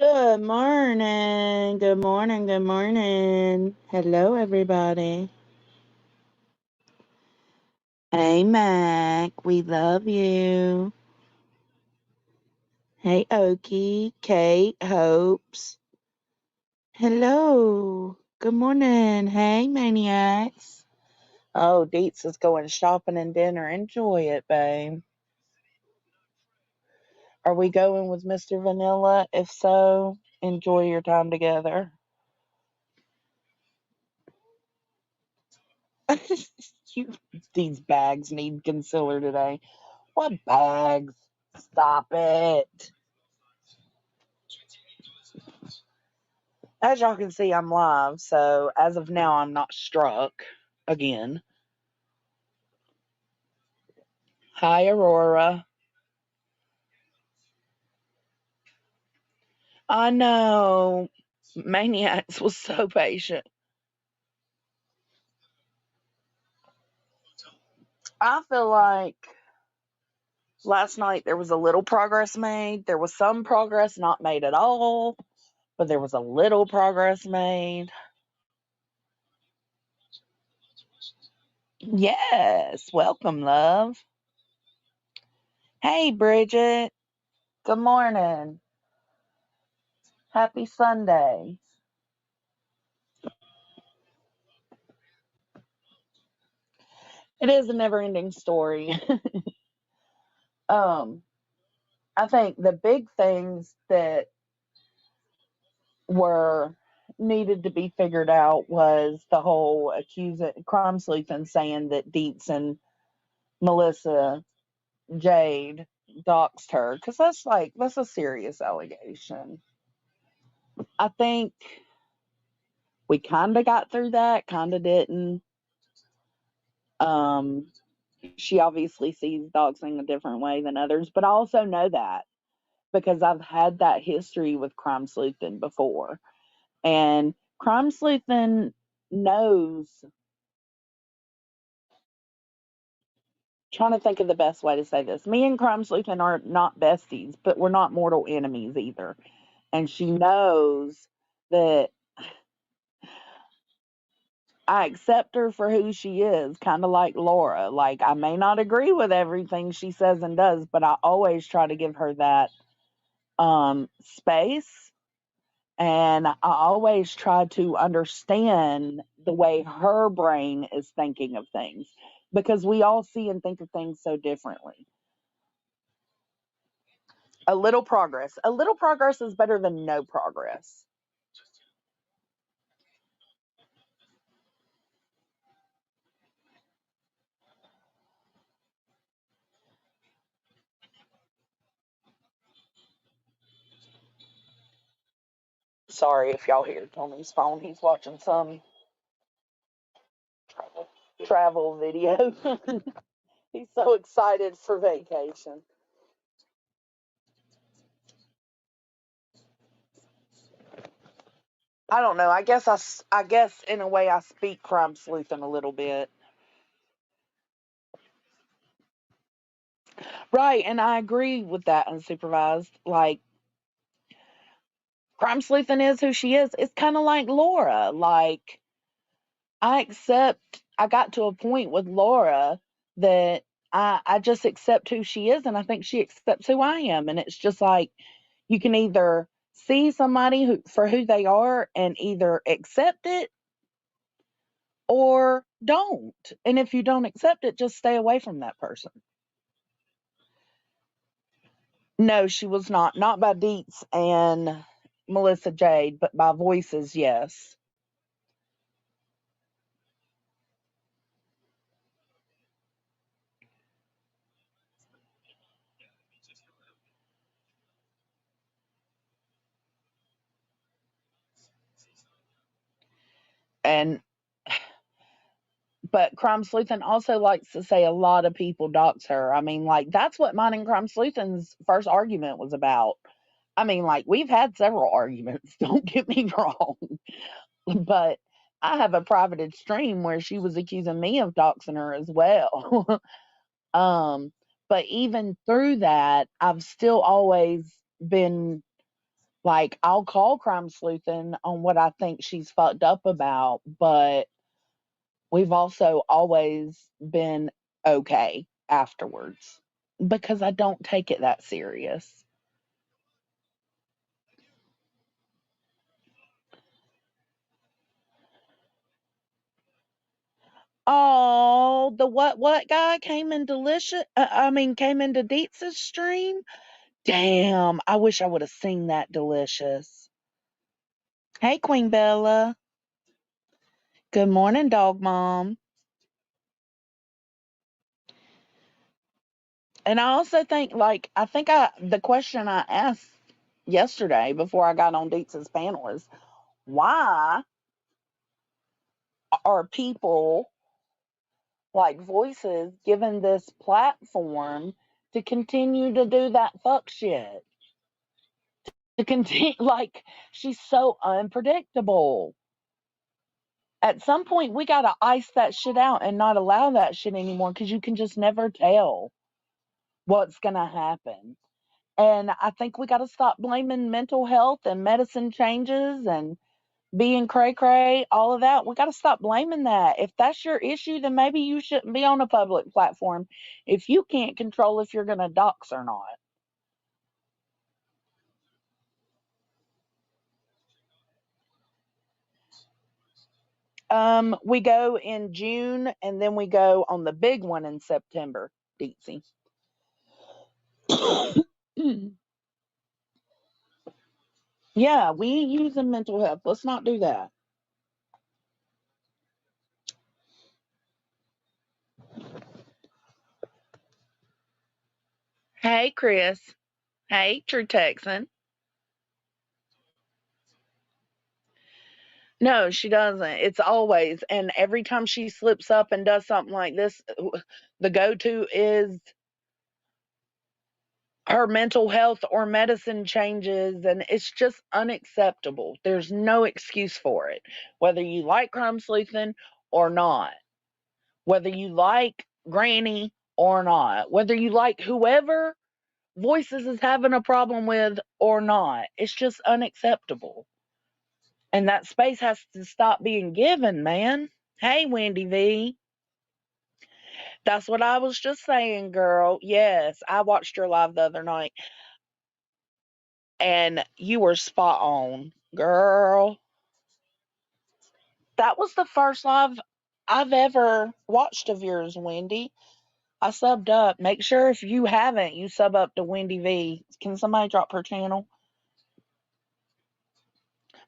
Good morning. Good morning. Good morning. Hello, everybody. Hey, Mac. We love you. Hey, Okie, Kate, Hopes. Hello. Good morning. Hey, maniacs. Oh, Deets is going shopping and dinner. Enjoy it, babe. Are we going with Mr. Vanilla? If so, enjoy your time together. you, these bags need concealer today. What bags? Stop it. As y'all can see, I'm live, so as of now, I'm not struck again. Hi, Aurora. I know. Maniacs was so patient. I feel like last night there was a little progress made. There was some progress not made at all, but there was a little progress made. Yes. Welcome, love. Hey, Bridget. Good morning. Happy Sunday. It is a never ending story. um, I think the big things that were needed to be figured out was the whole accusing crime sleuthing saying that Deets and Melissa Jade doxed her because that's a serious allegation. I think we kind of got through that, kind of didn't. Um, she obviously sees doxing a different way than others, but I also know that because I've had that history with crime sleuthing before. And crime sleuthing knows, trying to think of the best way to say this. Me and crime sleuthing are not besties, but we're not mortal enemies either. And she knows that I accept her for who she is, kind of like Laura. Like, I may not agree with everything she says and does, but I always try to give her that space. And I always try to understand the way her brain is thinking of things because we all see and think of things so differently. A little progress. A little progress is better than no progress. Sorry if y'all hear Tony's phone. He's watching some travel video. He's so excited for vacation. I don't know. I guess in a way I speak crime sleuthing a little bit. Right, and I agree with that unsupervised. Like, crime sleuthing is who she is. It's kind of like Laura. Like, I got to a point with Laura that I just accept who she is, and I think she accepts who I am. And it's just like you can either see somebody for who they are and either accept it or don't. And if you don't accept it, just stay away from that person. No, she was not. Not by Deets and Melissa Jade, but by voices, yes. And but crime sleuthing also likes to say a lot of people dox her. I mean, like that's what mine and crime sleuthing's first argument was about. I mean, like we've had several arguments. Don't get me wrong, but I have a privated stream where she was accusing me of doxing her as well. um, but even through that, I've still always been Like, I'll call crime sleuthing on what I think she's fucked up about, but we've also always been okay afterwards because I don't take it that serious. Oh, the what guy came in delicious. Came into Dietz's stream. Damn, I wish I would have seen that delicious. Hey, Queen Bella. Good morning, dog mom. And I also think, like, the question I asked yesterday before I got on Dietz's panel is, why are people like voices given this platform to continue to do that fuck shit? To continue, like, she's so unpredictable. At some point, we got to ice that shit out and not allow that shit anymore because you can just never tell what's going to happen. And I think we got to stop blaming mental health and medicine changes and being cray cray, all of that. We got to stop blaming that. If that's your issue, then maybe you shouldn't be on a public platform if you can't control if you're going to dox or not. We go in June and then we go on the big one in September, Deetsy. Yeah, we ain't using mental health. Let's not do that. Hey, Chris. Hey, True Texan. No, she doesn't. It's always, and every time she slips up and does something like this, the go to is her mental health or medicine changes, and it's just unacceptable. There's no excuse for it, whether you like crime sleuthing or not, whether you like Granny or not, whether you like whoever Voices is having a problem with or not. It's just unacceptable. And that space has to stop being given, man. Hey, Wendy V. That's what I was just saying, girl. Yes, I watched your live the other night and you were spot on, girl. That was the first live I've ever watched of yours, Wendy. I subbed up. Make sure if you haven't, you sub up to Wendy V. Can somebody drop her channel?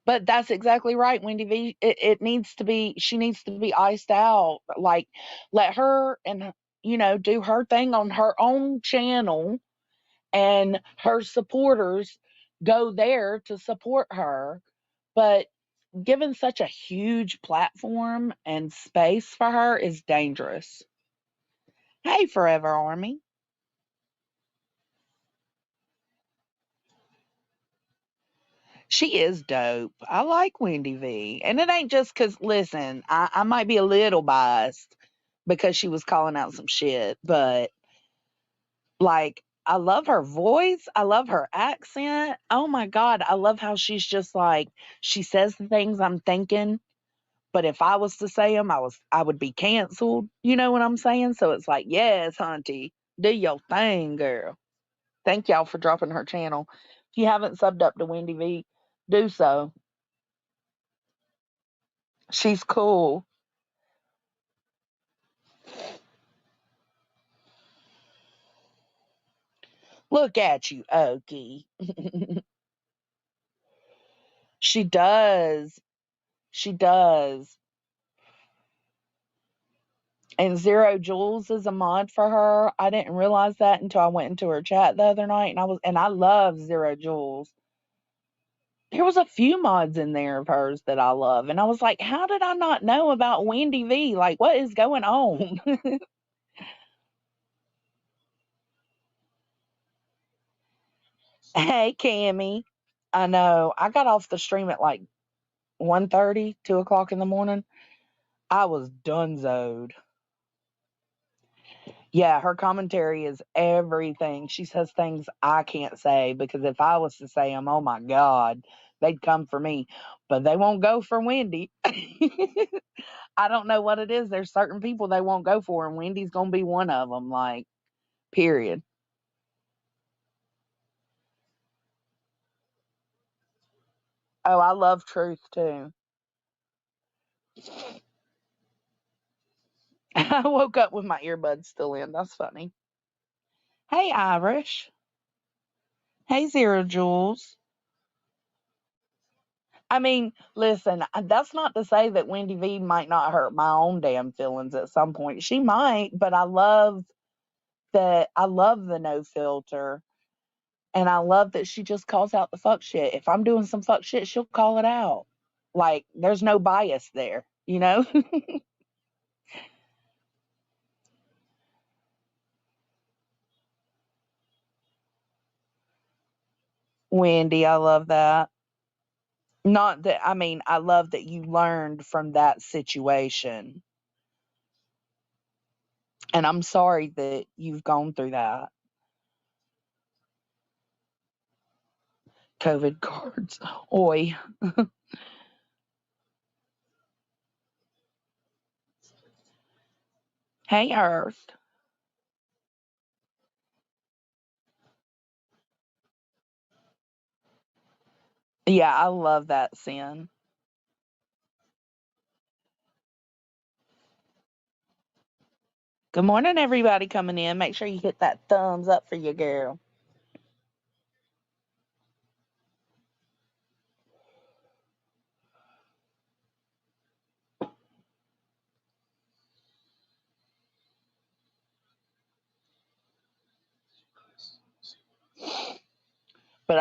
But that's exactly right, Wendy V. It needs to be, she needs to be iced out. Like, let her and, do her thing on her own channel and her supporters go there to support her. But given such a huge platform and space for her is dangerous. Hey, Forever Army. She is dope. I like Wendy V. And it ain't just because, listen, I might be a little biased because she was calling out some shit, but like, I love her voice. I love her accent. Oh my God. I love how she's just like, she says the things I'm thinking. But if I was to say them, I would be canceled. You know what I'm saying? So it's like, yes, Hunty, do your thing, girl. Thank y'all for dropping her channel. If you haven't subbed up to Wendy V, do so. She's cool. Look at you, Okie. She does. She does. And Zero Jules is a mod for her. I didn't realize that until I went into her chat the other night, and I love Zero Jules. There was a few mods in there of hers that I love, and I was like, how did I not know about Wendy V? Like, what is going on? Hey, Cammy. I know. I got off the stream at like 1:30, 2 o'clock in the morning. I was donezoed. Yeah, her commentary is everything. She says things I can't say because if I was to say them, oh my God, they'd come for me. But they won't go for Wendy. I don't know what it is. There's certain people they won't go for, and Wendy's going to be one of them, like, period. Oh, I love truth too. I woke up with my earbuds still in. That's funny. Hey, Irish. Hey, Zero Jules. I mean, listen, that's not to say that Wendy V might not hurt my own damn feelings at some point. She might, but I love the no filter. And I love that she just calls out the fuck shit. If I'm doing some fuck shit, she'll call it out. Like, there's no bias there, you know? Wendy, I love that. Not that, I mean, I love that you learned from that situation. And I'm sorry that you've gone through that. COVID cards. Oi. Hey, Earth. Yeah, I love that sin. Good morning, everybody coming in. Make sure you hit that thumbs up for your girl. But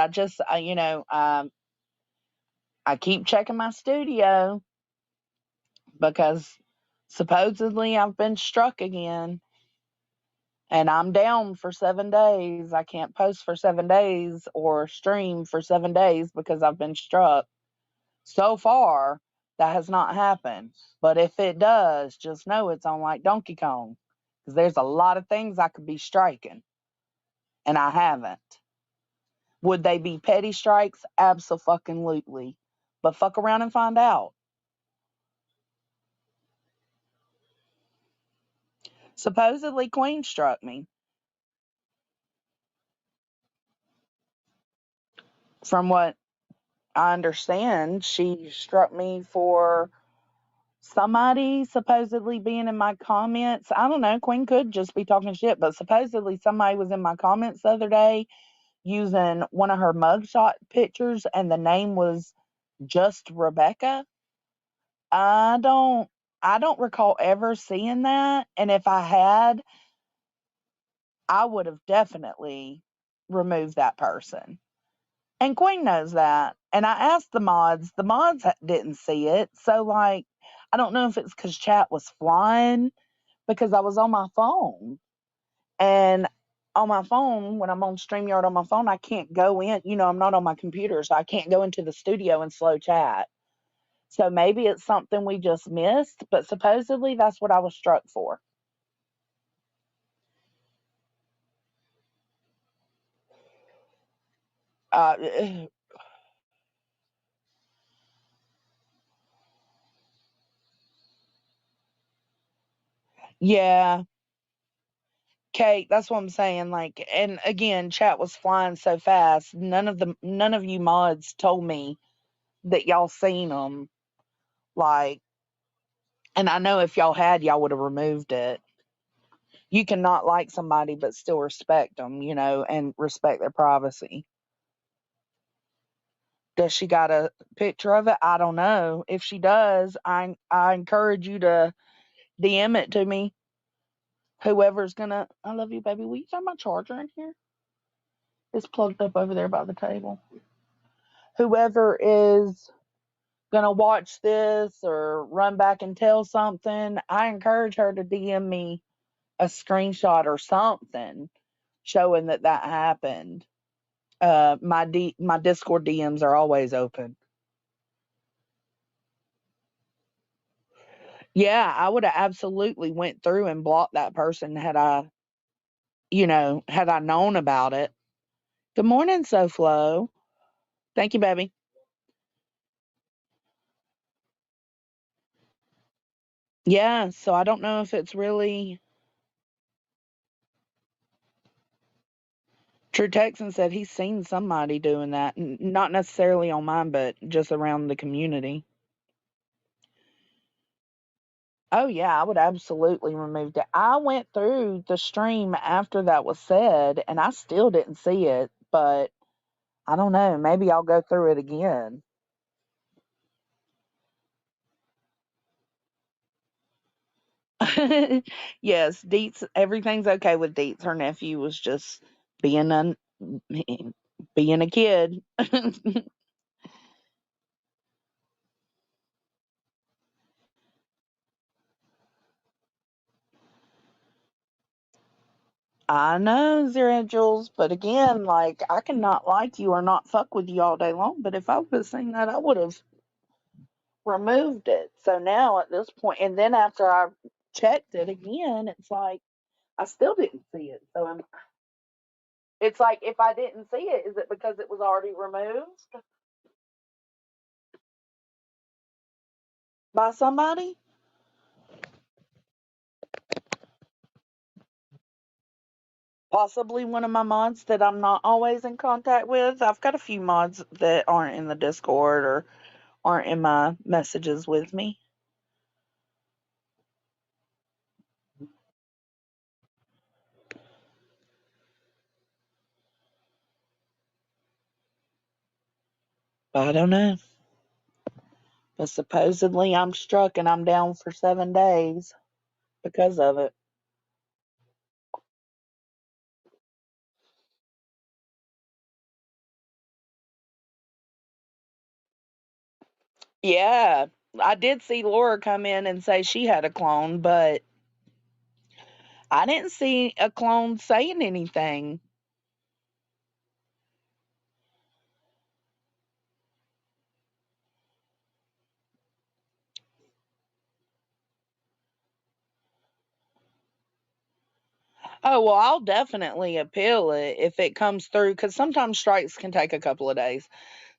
I keep checking my studio because supposedly I've been struck again and I'm down for 7 days. I can't post for 7 days or stream for 7 days because I've been struck. So far, that has not happened. But if it does, just know it's on like Donkey Kong because there's a lot of things I could be striking and I haven't. Would they be petty strikes? Absolutely. But fuck around and find out. Supposedly, Queen struck me. From what I understand, she struck me for somebody supposedly being in my comments. I don't know. Queen could just be talking shit, but supposedly somebody was in my comments the other day using one of her mugshot pictures, and the name was just Rebecca. I don't. I don't recall ever seeing that, and if I had, I would have definitely removed that person. And Queen knows that. And I asked the mods didn't see it. So, like, I don't know if it's because chat was flying because I was on my phone. And on my phone, when I'm on StreamYard on my phone, I can't go in. I'm not on my computer, so I can't go into the studio and slow chat. So maybe it's something we just missed, but supposedly that's what I was struck for. Uh, yeah, Kate, that's what I'm saying. Like, and again, chat was flying so fast. None of you mods told me that y'all seen them. Like, and I know if y'all had, y'all would have removed it. You cannot like somebody but still respect them, and respect their privacy. Does she got a picture of it? I don't know. If she does, I encourage you to DM it to me. Whoever's gonna, I love you, baby. Will you turn my charger in here? It's plugged up over there by the table. Whoever is gonna watch this or run back and tell something, I encourage her to DM me a screenshot or something showing that happened. My Discord DMs are always open. Yeah, I would have absolutely went through and blocked that person had I had I known about it. Good morning, SoFlo. Thank you, baby. Yeah, so I don't know if it's really True Texan said he's seen somebody doing that, not necessarily on mine, but just around the community. Oh yeah, I would absolutely remove that. I went through the stream after that was said, and I still didn't see it, but I don't know. Maybe I'll go through it again. Yes, Deets. Everything's okay with Deets. Her nephew was just being a being a kid. I know, Zero Jules, but again, like I cannot like you or not fuck with you all day long. But if I would have seen that, I would have removed it. So now at this point, and then after I checked it again, it's like I still didn't see it. So it's like if I didn't see it, is it because it was already removed by somebody? Possibly one of my mods that I'm not always in contact with. I've got a few mods that aren't in the Discord or aren't in my messages with me. But I don't know. But supposedly I'm struck and I'm down for 7 days because of it. Yeah, I did see Laura come in and say she had a clone, but I didn't see a clone saying anything. Oh, well, I'll definitely appeal it if it comes through because sometimes strikes can take a couple of days.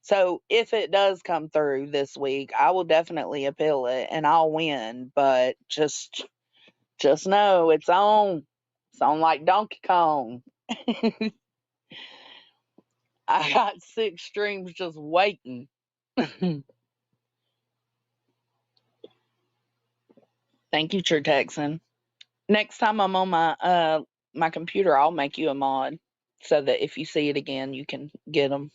So if it does come through this week, I will definitely appeal it and I'll win. But just know it's on. It's on like Donkey Kong. I got 6 streams just waiting. Thank you, True Texan. Next time I'm on my computer, I'll make you a mod so that if you see it again, you can get them.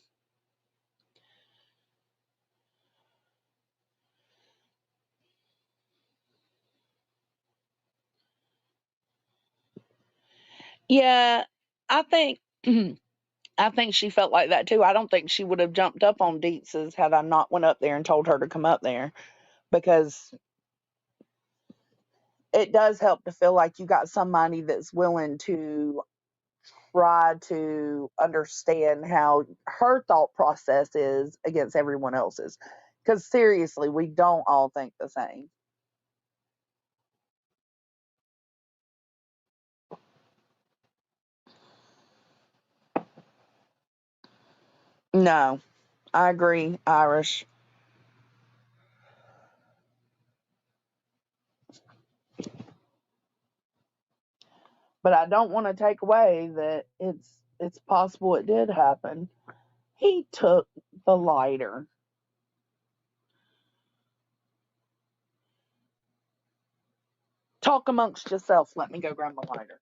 Yeah, I think I think she felt like that too. I don't think she would have jumped up on Deetz's had I not went up there and told her to come up there because it does help to feel like you got somebody that's willing to try to understand how her thought process is against everyone else's. Because seriously, we don't all think the same. No, I agree, Irish. But I don't want to take away that it's possible it did happen. He took the lighter. Talk amongst yourselves. Let me go grab my lighter.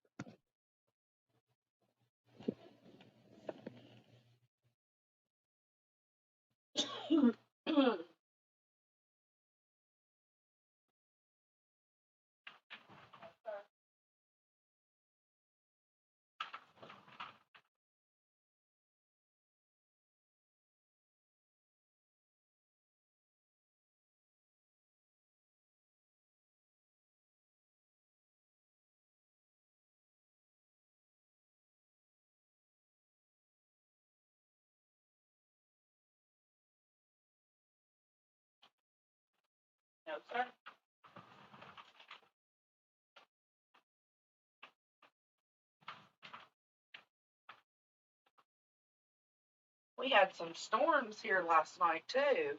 No, sir. We had some storms here last night, too.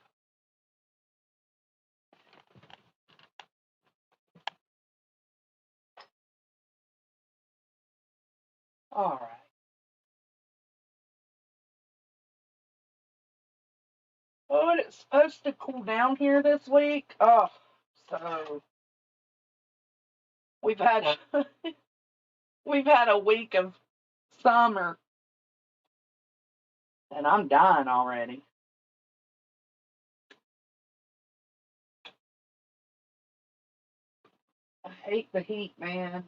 All right. Oh, and it's supposed to cool down here this week. Oh, so we've had we've had a week of summer, and I'm dying already. I hate the heat, man.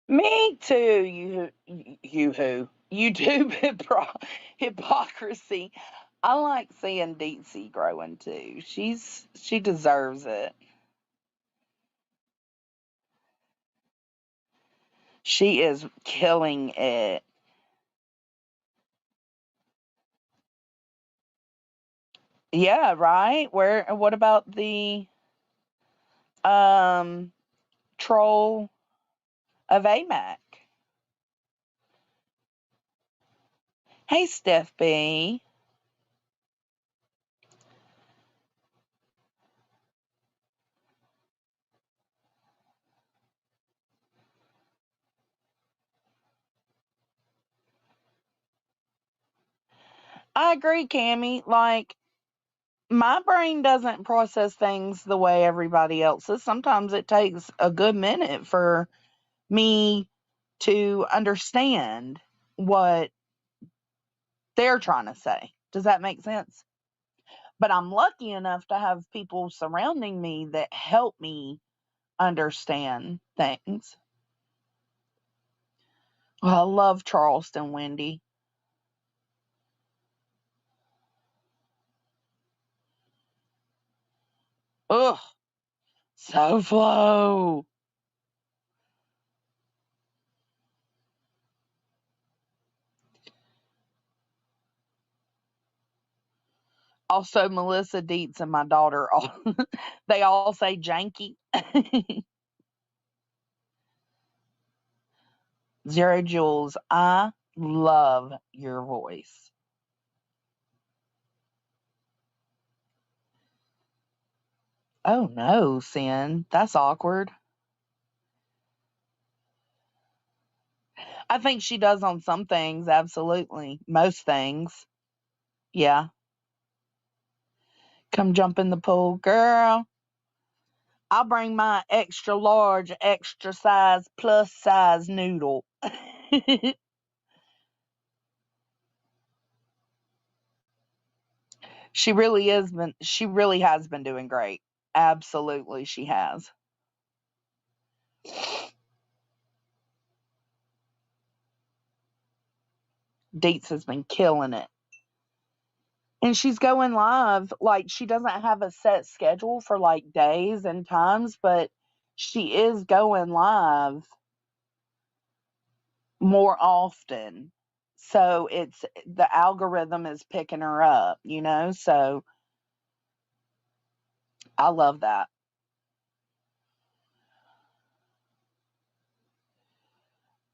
Me too. You who? YouTube hypocrisy. I like seeing Deep Sea growing too. She deserves it. She is killing it. Yeah, right. Where? What about the um troll of AMAC? Hey, Steph B. I agree, Cammy. Like, my brain doesn't process things the way everybody else's. Sometimes it takes a good minute for me to understand what they're trying to say. Does that make sense? But I'm lucky enough to have people surrounding me that help me understand things. Well, I love Charleston, Wendy. Ugh, so flow. Also, Melissa Dietz and my daughter, all, they all say janky. Zero Jules, I love your voice. Oh no, Sin. That's awkward. I think she does on some things, absolutely. Most things. Yeah. Come jump in the pool. Girl, I'll bring my extra large, extra size, plus size noodle. She really has been doing great. Absolutely she has. Deets has been killing it. And she's going live. Like, she doesn't have a set schedule for like days and times, but she is going live more often. So it's the algorithm is picking her up, you know? So I love that.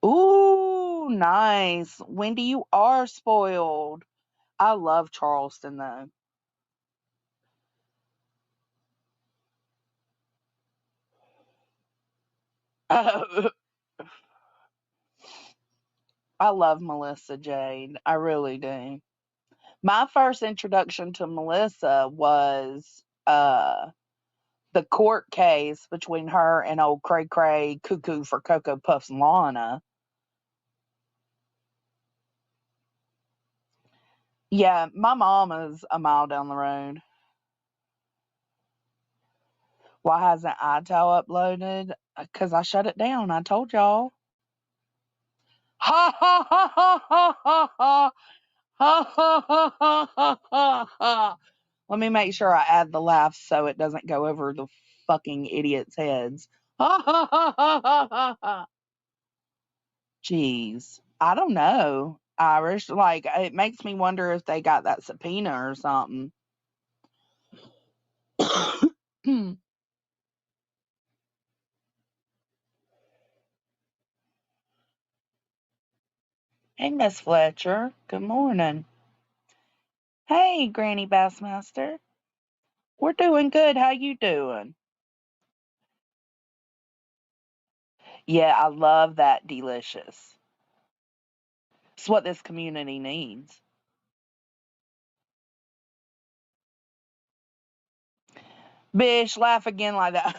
Ooh, nice. Wendy, you are spoiled. I love Charleston though. I love Melissa Jade. I really do. My first introduction to Melissa was the court case between her and old Cray Cray Cuckoo for Cocoa Puffs Lana. Yeah, my mom is a mile down the road. Why hasn't iTow uploaded? Because I shut it down. I told y'all. Ha ha ha ha ha ha ha ha ha ha ha ha ha. Let me make sure I add the laughs so it doesn't go over the fucking idiots' heads. Ha ha ha ha ha ha. Jeez. I don't know. Irish. Like, it makes me wonder if they got that subpoena or something. Hey, Miss Fletcher. Good morning. Hey, Granny Bassmaster. We're doing good. How you doing? Yeah, I love that delicious. It's what this community needs. Bish, laugh again like that.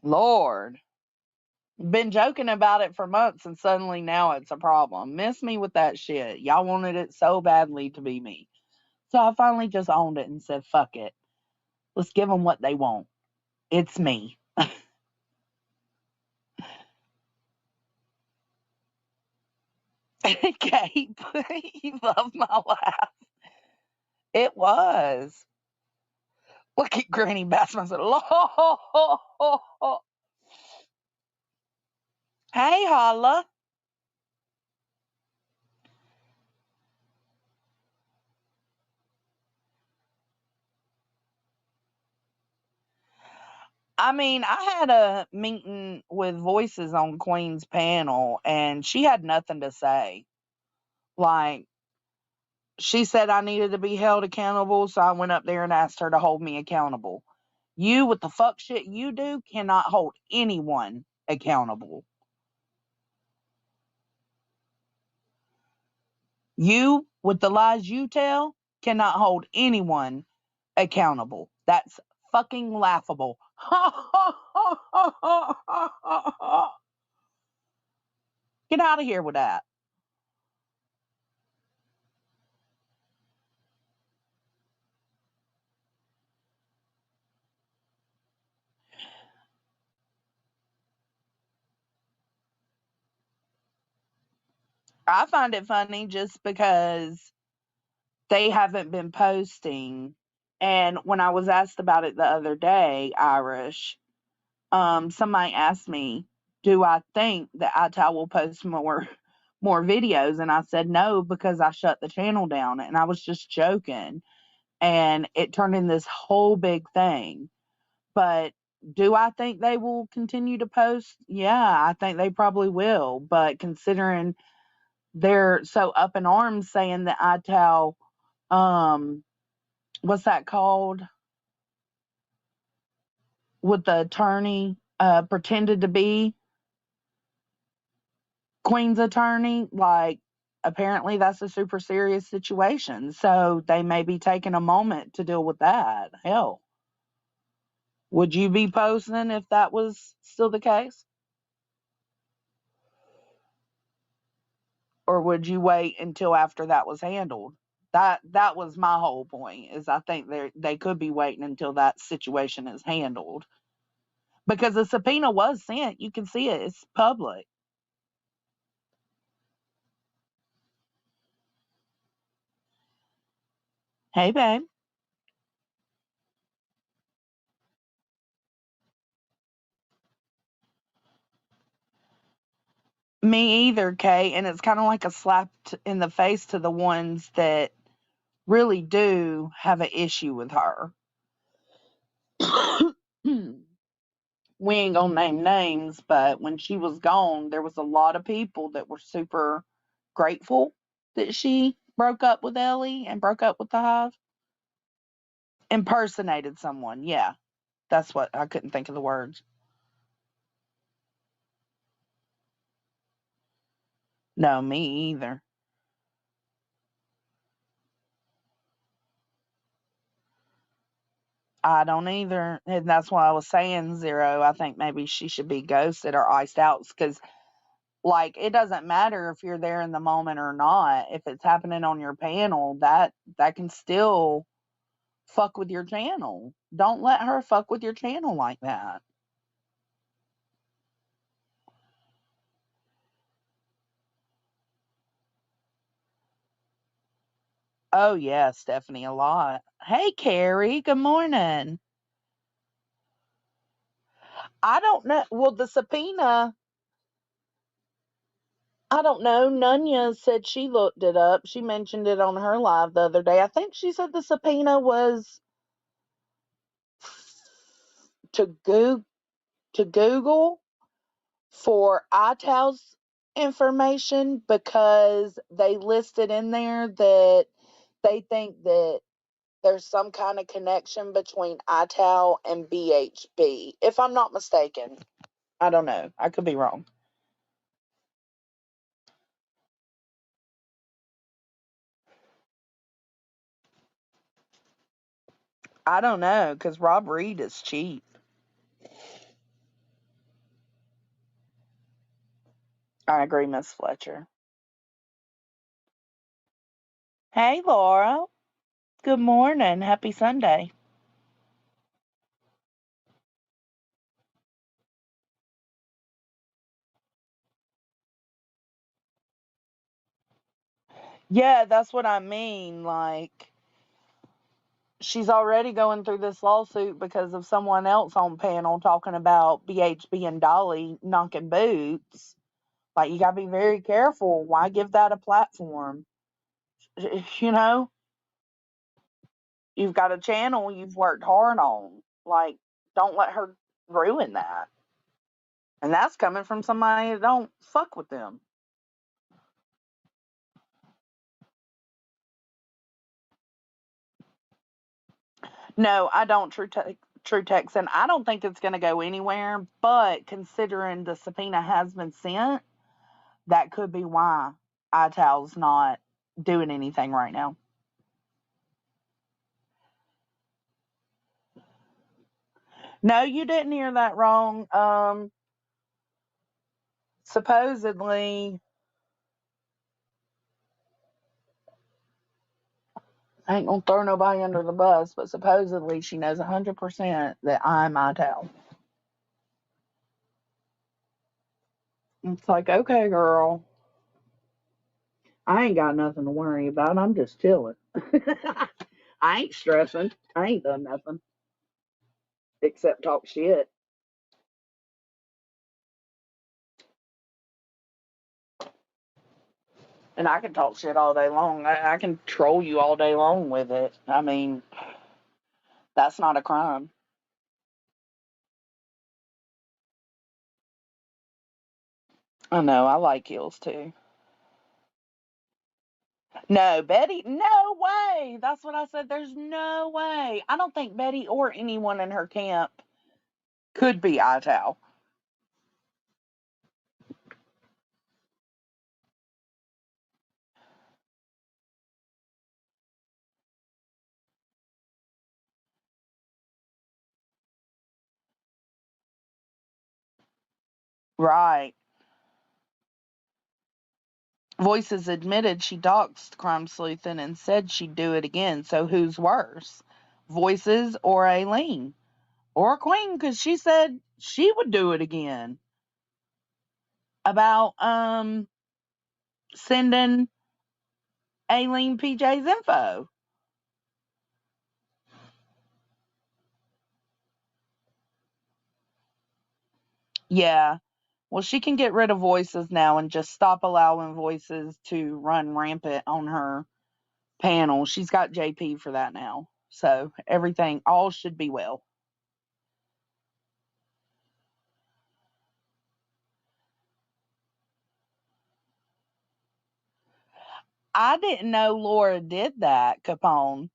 Lord. Been joking about it for months and suddenly now it's a problem. Miss me with that shit. Y'all wanted it so badly to be me. So I finally just owned it and said, fuck it. Let's give them what they want. It's me. Kate, you love my laugh. It was. Look at Granny Bassman said, hey, Holla. I mean, I had a meeting with Voices on Queen's panel, and she had nothing to say. Like, she said I needed to be held accountable, so I went up there and asked her to hold me accountable. You, with the fuck shit you do, cannot hold anyone accountable. You, with the lies you tell, cannot hold anyone accountable. That's fucking laughable. Get out of here with that. I find it funny just because they haven't been posting. And when I was asked about it the other day, Irish, somebody asked me, do I think that iTal will post more videos? And I said no, because I shut the channel down. And I was just joking. And it turned in this whole big thing. But do I think they will continue to post? Yeah, I think they probably will. But considering they're so up in arms saying that iTal, um, what's that called? With the attorney, pretended to be Queen's attorney, like, apparently that's a super serious situation. So they may be taking a moment to deal with that. Hell, would you be posting if that was still the case? Or would you wait until after that was handled? That was my whole point, is I think they could be waiting until that situation is handled. Because the subpoena was sent. You can see it. It's public. Hey, babe. Me either, Kay. And it's kind of like a slap in the face to the ones that really do have an issue with her. We ain't gonna name names, but when she was gone, there was a lot of people that were super grateful that she broke up with Ellie and broke up with the Hive. Impersonated someone, yeah. That's what I couldn't think of the words. No, me either. I don't either. And that's why I was saying Zero. I think maybe she should be ghosted or iced out, because, like, it doesn't matter if you're there in the moment or not. If it's happening on your panel, that can still fuck with your channel. Don't let her fuck with your channel like that. Oh, yeah, Stephanie, a lot. Hey, Carrie, good morning. I don't know. Well, the subpoena, I don't know. Nunya said she looked it up. She mentioned it on her live the other day. I think she said the subpoena was to Google for ITAL's information because they listed in there that they think that there's some kind of connection between ITAL and BHB. If I'm not mistaken, I don't know. I could be wrong. I don't know because Rob Reed is cheap. I agree, Miss Fletcher. Hey, Laura. Good morning. Happy Sunday. Yeah, that's what I mean. Like, she's already going through this lawsuit because of someone else on panel talking about BHB and Dolly knocking boots. Like, you got to be very careful. Why give that a platform? You know, you've got a channel you've worked hard on. Like, don't let her ruin that. And that's coming from somebody that don't fuck with them. No, I don't true text, and I don't think it's going to go anywhere. But considering the subpoena has been sent, that could be why ITAL's not doing anything right now. No, you didn't hear that wrong. Supposedly, I ain't gonna throw nobody under the bus, but supposedly she knows 100% that I'm ITAL. It's like, okay, girl, I ain't got nothing to worry about. I'm just chilling. I ain't stressing. I ain't done nothing except talk shit. And I can talk shit all day long. I can troll you all day long with it. I mean, that's not a crime. I know. I like heels too. No, Betty, no way. That's what I said. There's no way. I don't think Betty or anyone in her camp could be ITAL. Right. Voices admitted she doxed Crime Sleuthing and said she'd do it again. So who's worse? Voices or Aileen? Or Queen, because she said she would do it again. About sending Aileen PJ's info. Yeah. Well, she can get rid of voices now and just stop allowing voices to run rampant on her panel. She's got JP for that now. So everything, all should be well. I didn't know Laura did that, Capone.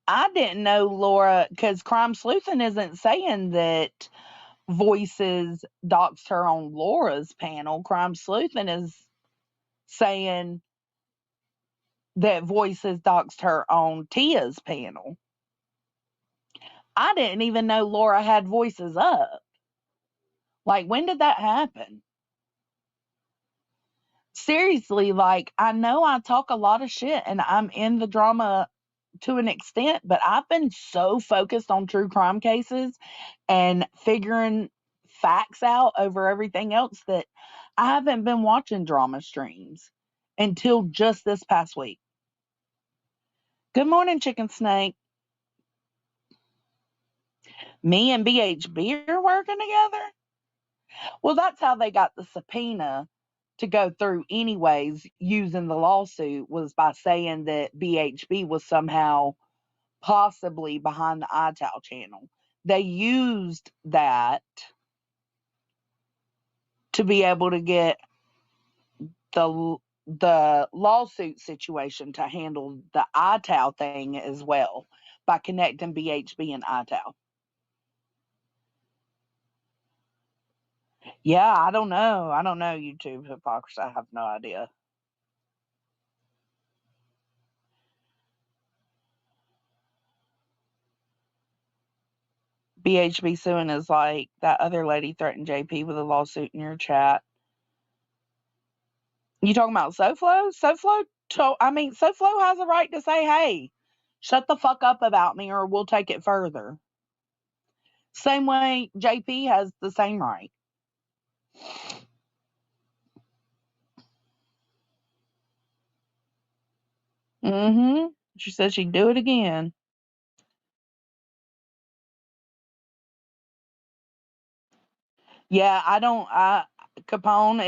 I didn't know Laura, because Crime Sleuthing isn't saying that Voices doxed her on Laura's panel. Crime Sleuthing is saying that Voices doxed her on Tia's panel. I didn't even know Laura had Voices up. Like, when did that happen? Seriously, like, I know I talk a lot of shit and I'm in the drama to an extent, but I've been so focused on true crime cases and figuring facts out over everything else that I haven't been watching drama streams until just this past week. Good morning, Chicken Snake. Me and BHB are working together? Well, that's how they got the subpoena to go through, anyways, using the lawsuit, was by saying that BHB was somehow possibly behind the iTow channel. They used that to be able to get the lawsuit situation to handle the iTow thing as well by connecting BHB and iTow. Yeah, I don't know. I don't know YouTube hypocrisy. I have no idea. BHB suing is like that other lady threatened JP with a lawsuit in your chat. You talking about SoFlo? SoFlo has a right to say, hey, shut the fuck up about me or we'll take it further. Same way JP has the same right. Mm-hmm. She said she'd do it again. Yeah, Capone,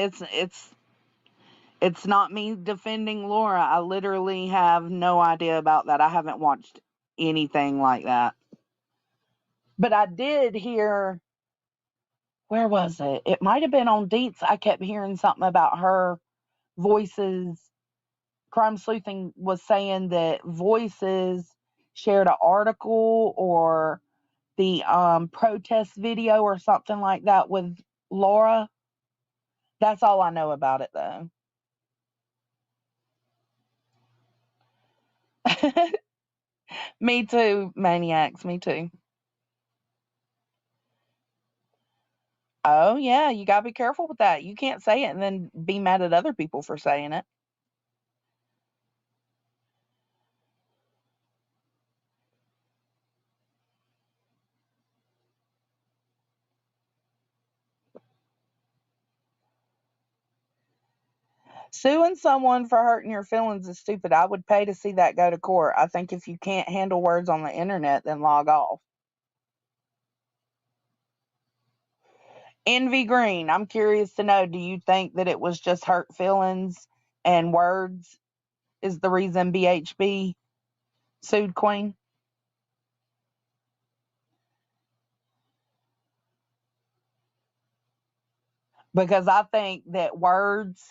it's not me defending Laura. I literally have no idea about that. I haven't watched anything like that. But I did hear, where was it? It might have been on Deets. I kept hearing something about her Voices. Crime Sleuthing was saying that Voices shared an article or the protest video or something like that with Laura. That's all I know about it, though. Me too, maniacs. Me too. Oh, yeah, you gotta be careful with that. You can't say it and then be mad at other people for saying it. Suing someone for hurting your feelings is stupid. I would pay to see that go to court. I think if you can't handle words on the internet, then log off. Envy Green, I'm curious to know, do you think that it was just hurt feelings and words is the reason BHB sued Queen? Because I think that words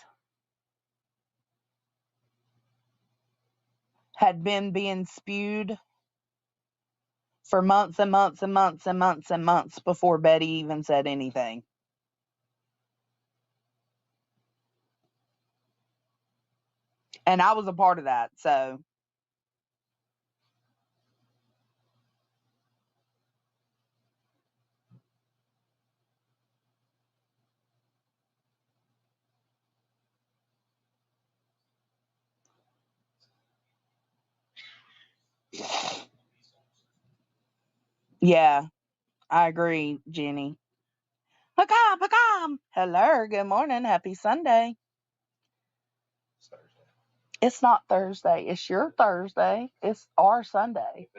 had been being spewed for months and months and months and months and months before Betty even said anything. And I was a part of that. So, yeah, I agree, Jenny. Pagam, pagam. Hello, good morning. Happy Sunday. It's not Thursday. It's your Thursday. It's our Sunday.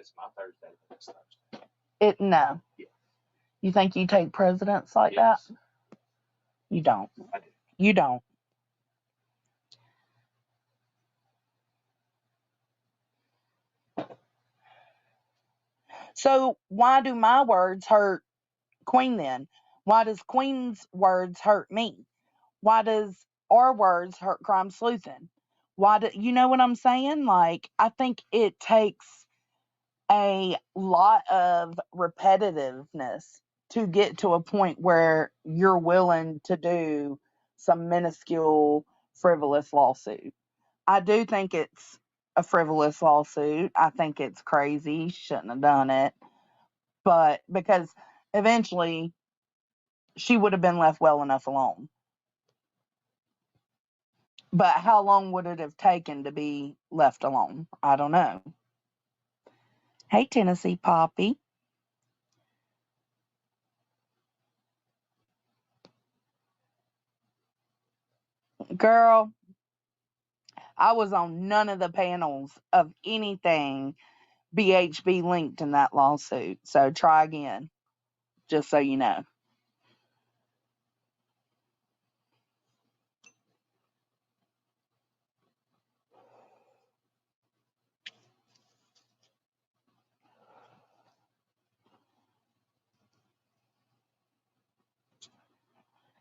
It no. You think you take presidents like that? You don't. You don't. So why do my words hurt Queen then? Why does Queen's words hurt me? Why does our words hurt Crime Sleuthing? Why do you know what I'm saying? Like, I think it takes a lot of repetitiveness to get to a point where you're willing to do some minuscule frivolous lawsuit. I do think it's a frivolous lawsuit. I think it's crazy. Shouldn't have done it. But because eventually she would have been left well enough alone. But how long would it have taken to be left alone? I don't know. Hey, Tennessee Poppy. Girl, I was on none of the panels of anything BHB linked in that lawsuit. So try again, just so you know.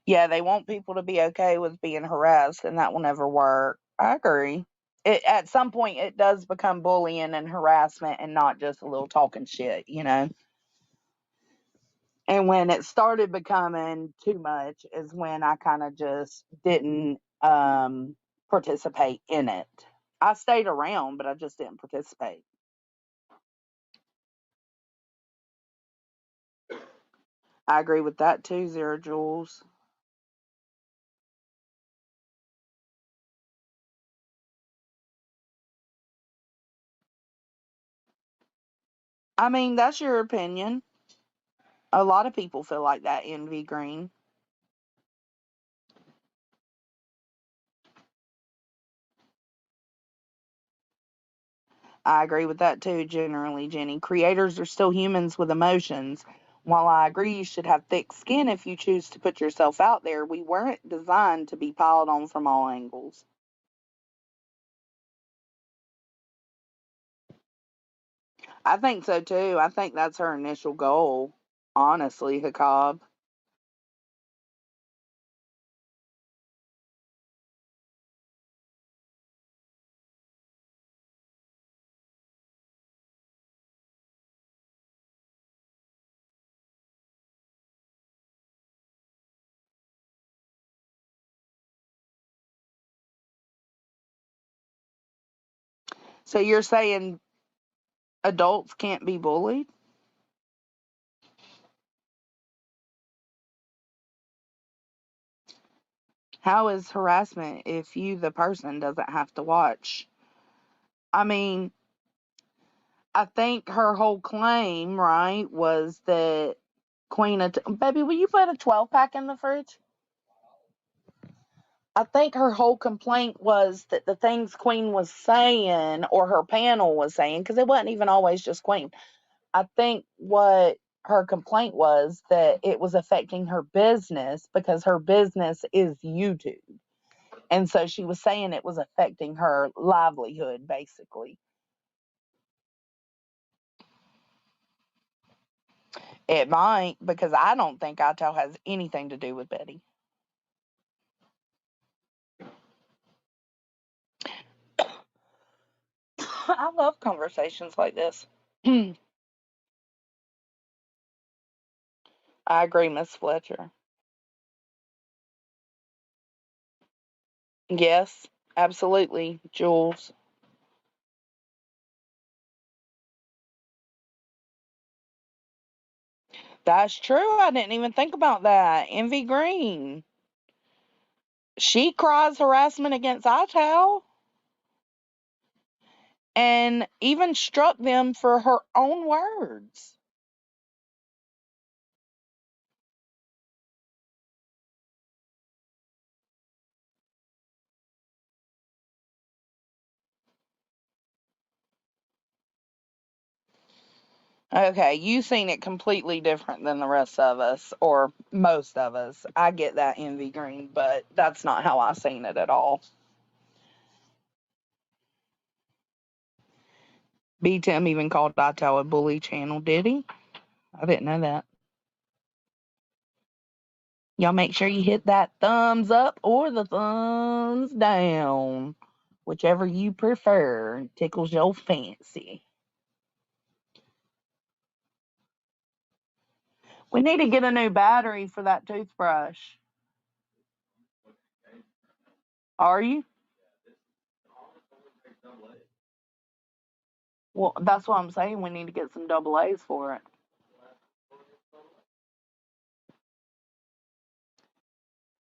Yeah, they want people to be okay with being harassed, and that will never work. I agree. At some point, it does become bullying and harassment and not just a little talking shit, you know? And when it started becoming too much is when I kind of just didn't participate in it. I stayed around, but I just didn't participate. I agree with that too, Zero Jules. I mean, that's your opinion. A lot of people feel like that, Envy Green. I agree with that too, generally, Jenny. Creators are still humans with emotions. While I agree you should have thick skin if you choose to put yourself out there, we weren't designed to be piled on from all angles. I think so too. I think that's her initial goal, honestly, Hakab. So you're saying adults can't be bullied? How is harassment if you, the person, doesn't have to watch? I mean, I think her whole claim, right, was that Baby, will you put a 12 pack in the fridge? I think her whole complaint was that the things Queen was saying or her panel was saying, because it wasn't even always just Queen. I think what her complaint was that it was affecting her business because her business is YouTube. And so she was saying it was affecting her livelihood, basically. It might, because I don't think ITEL has anything to do with Betty. I love conversations like this. I agree, Miss Fletcher. Yes, absolutely, Jules. That's true. I didn't even think about that. Envy Green. She cries harassment against ITAL and even struck them for her own words. Okay, you seen it completely different than the rest of us, or most of us. I get that, Envy Green, but that's not how I seen it at all. B Tim even called ITAL a bully channel, did he? I didn't know that. Y'all make sure you hit that thumbs up or the thumbs down, whichever you prefer. Tickles your fancy. We need to get a new battery for that toothbrush. Are you? Well, that's what I'm saying. We need to get some double A's for it.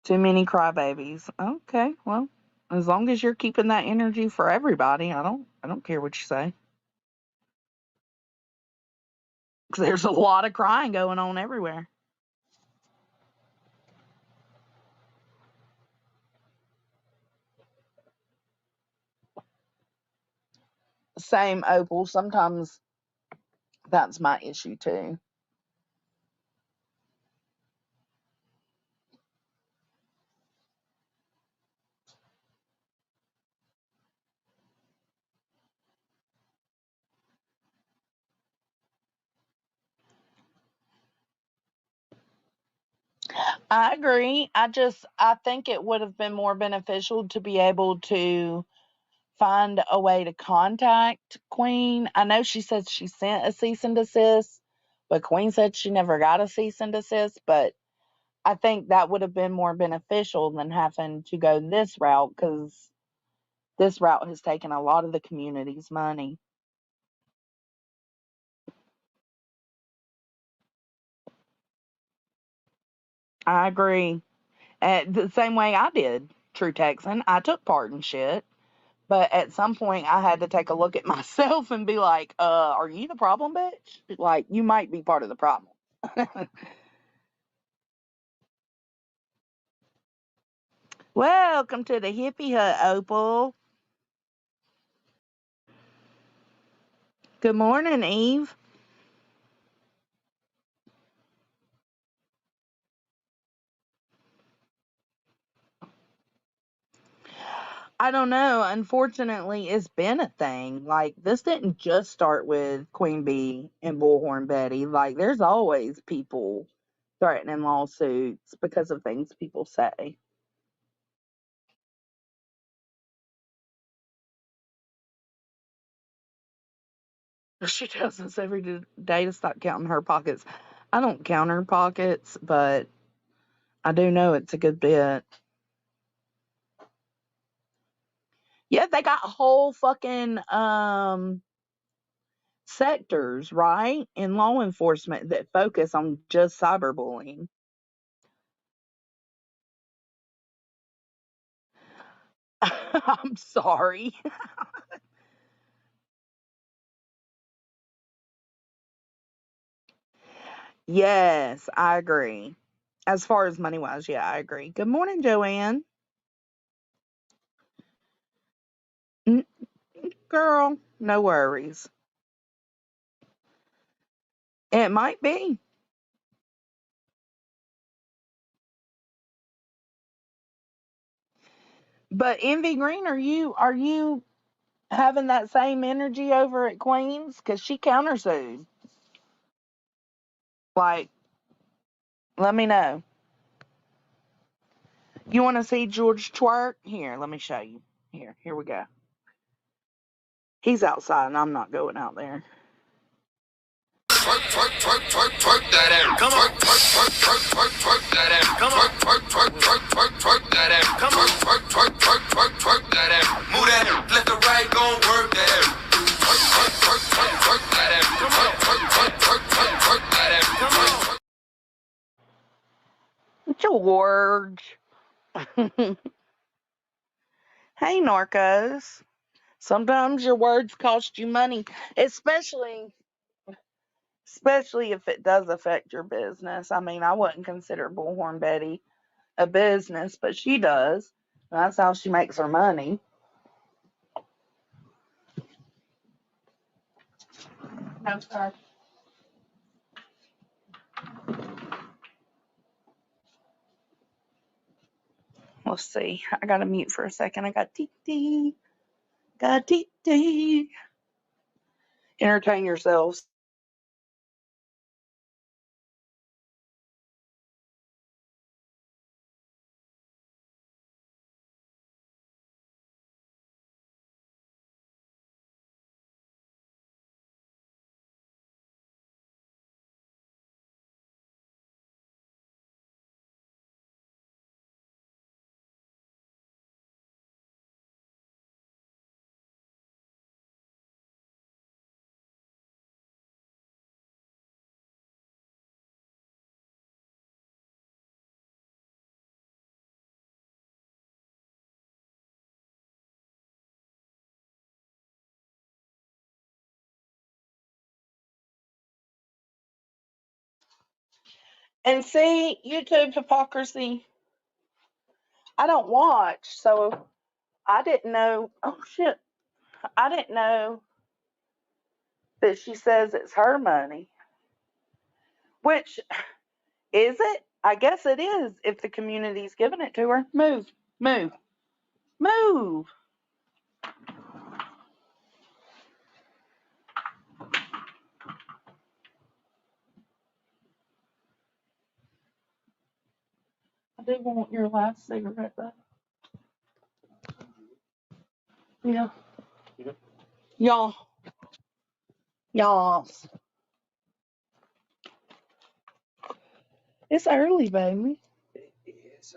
Too many crybabies. Okay, well, as long as you're keeping that energy for everybody, I don't care what you say. 'Cause there's a lot of crying going on everywhere. Same, Opal. Sometimes that's my issue too. I agree. I think it would have been more beneficial to be able to find a way to contact Queen. I know she said she sent a cease and desist, but Queen said she never got a cease and desist. But I think that would have been more beneficial than having to go this route, because this route has taken a lot of the community's money. I agree. The same way I did True Texan. I took part in shit. But at some point, I had to take a look at myself and be like, are you the problem, bitch? Like, you might be part of the problem. Welcome to the hippie hut, Opal. Good morning, Eve. I don't know. Unfortunately, it's been a thing. Like, this didn't just start with Queen Bee and Bullhorn Betty. Like, there's always people threatening lawsuits because of things people say. She tells us every day to stop counting her pockets. I don't count her pockets, but I do know it's a good bit. Yeah, they got whole fucking sectors, right, in law enforcement that focus on just cyberbullying. I'm sorry. Yes, I agree. As far as money wise, yeah, I agree. Good morning, Joanne. N- Girl, no worries. It might be. But Envy Green, are you having that same energy over at Queens? Because she countersued. Like, let me know. You want to see George twerk? Here, let me show you. Here we go. He's outside, and I'm not going out there. Twerk, twerk, twerk, twerk, twerk that ass. Come on. Twerk, twerk, twerk, twerk, twerk, twerk that ass. Come on. Twerk, twerk, twerk, twerk, twerk that ass. Come on. Twerk, twerk, twerk, twerk, twerk that ass. Move that ass. Let the right go work that ass. Twerk, twerk, twerk, twerk, twerk that ass. Come on. Twerk, twerk, twerk, twerk, twerk that ass. Come on. George. Hey, Narcos. Sometimes your words cost you money, especially especially if it does affect your business. I mean, I wouldn't consider Bullhorn Betty a business, but she does. That's how she makes her money. No, sir. Let's see. I got to mute for a second. I got TT. Got TT. Entertain yourselves. And see, YouTube hypocrisy. I don't watch, so I didn't know. Oh, shit. I didn't know that she says it's her money. Which, is it? I guess it is if the community's giving it to her. Move, move, move. I do want your last cigarette, though. Yeah. Y'all. Y'all. It's early, baby. It is.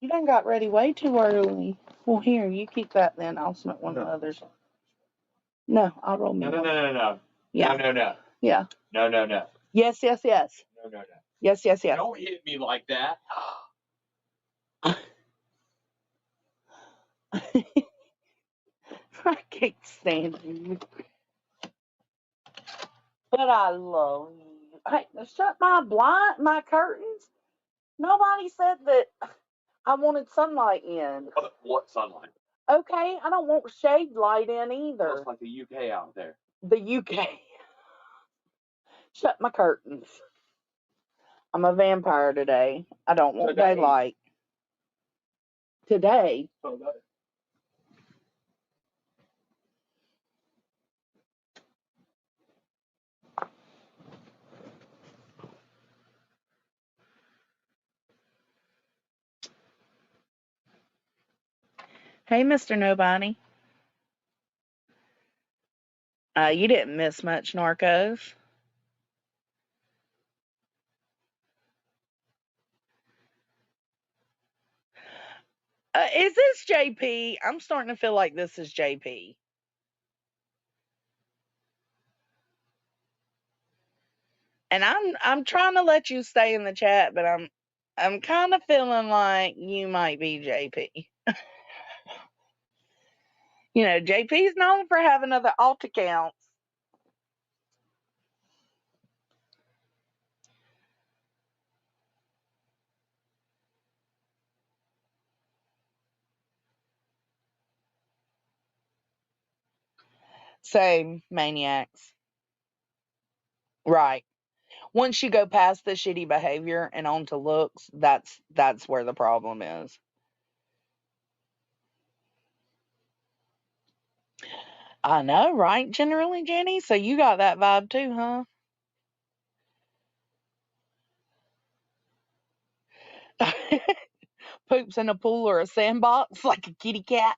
You done got ready way too early. Well, here, you keep that then. I'll smoke one of the others. No, I'll roll me one. No. Yeah. No. Yeah. No. Yes. No. Yes. Don't hit me like that. I can't stand you. But I love you. Hey, shut my curtains. Nobody said that I wanted sunlight in. What sunlight? Okay, I don't want shade light in either. Looks like the UK out there. The UK. Shut my curtains. I'm a vampire today. I don't want daylight. Today. Hey, Mr. Nobody. You didn't miss much, Narcos. Is this JP? I'm starting to feel like this is JP. And I'm trying to let you stay in the chat, but I'm kind of feeling like you might be JP. You know, JP's known for having other alt accounts. Same maniacs. Right. Once you go past the shitty behavior and onto looks, that's where the problem is. I know, right? Generally, Jenny. So you got that vibe too, huh? Poops in a pool or a sandbox like a kitty cat.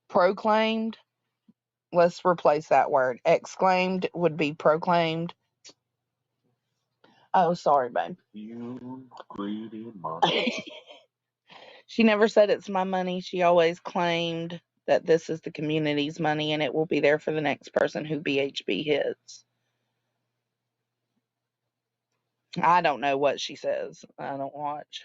Proclaimed. Let's replace that word. Exclaimed would be proclaimed. Oh, sorry, babe. You greedy mother. She never said it's my money. She always claimed that this is the community's money and it will be there for the next person who BHB hits. I don't know what she says. I don't watch.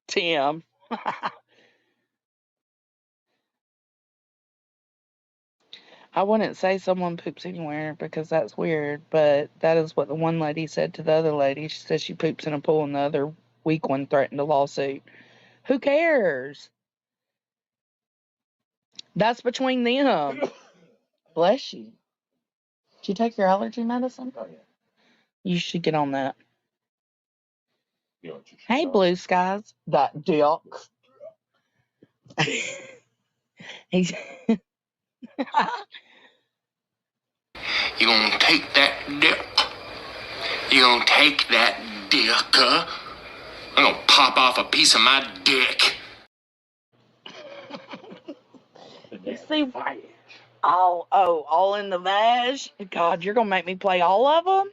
Tim. I wouldn't say someone poops anywhere because that's weird, but that is what the one lady said to the other lady. She said she poops in a pool and the other weak one threatened a lawsuit. Who cares? That's between them. Bless you. Did you take your allergy medicine? Oh, yeah. You should get on that. Hey, Blue Skies. That dick. He's. You gonna take that dick? You gonna take that dick, huh? I'm gonna pop off a piece of my dick. You see, all in the vag. God, you're gonna make me play all of them.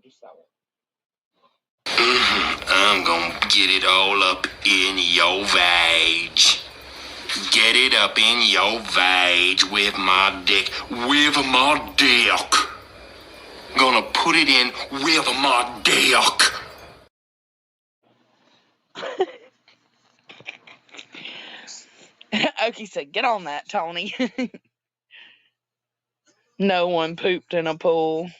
Just that one. I'm gonna get it all up in your vag. Get it up in your vag with my dick. With my dick. Gonna put it in with my dick. Okie said, get on that, Tony. No one pooped in a pool.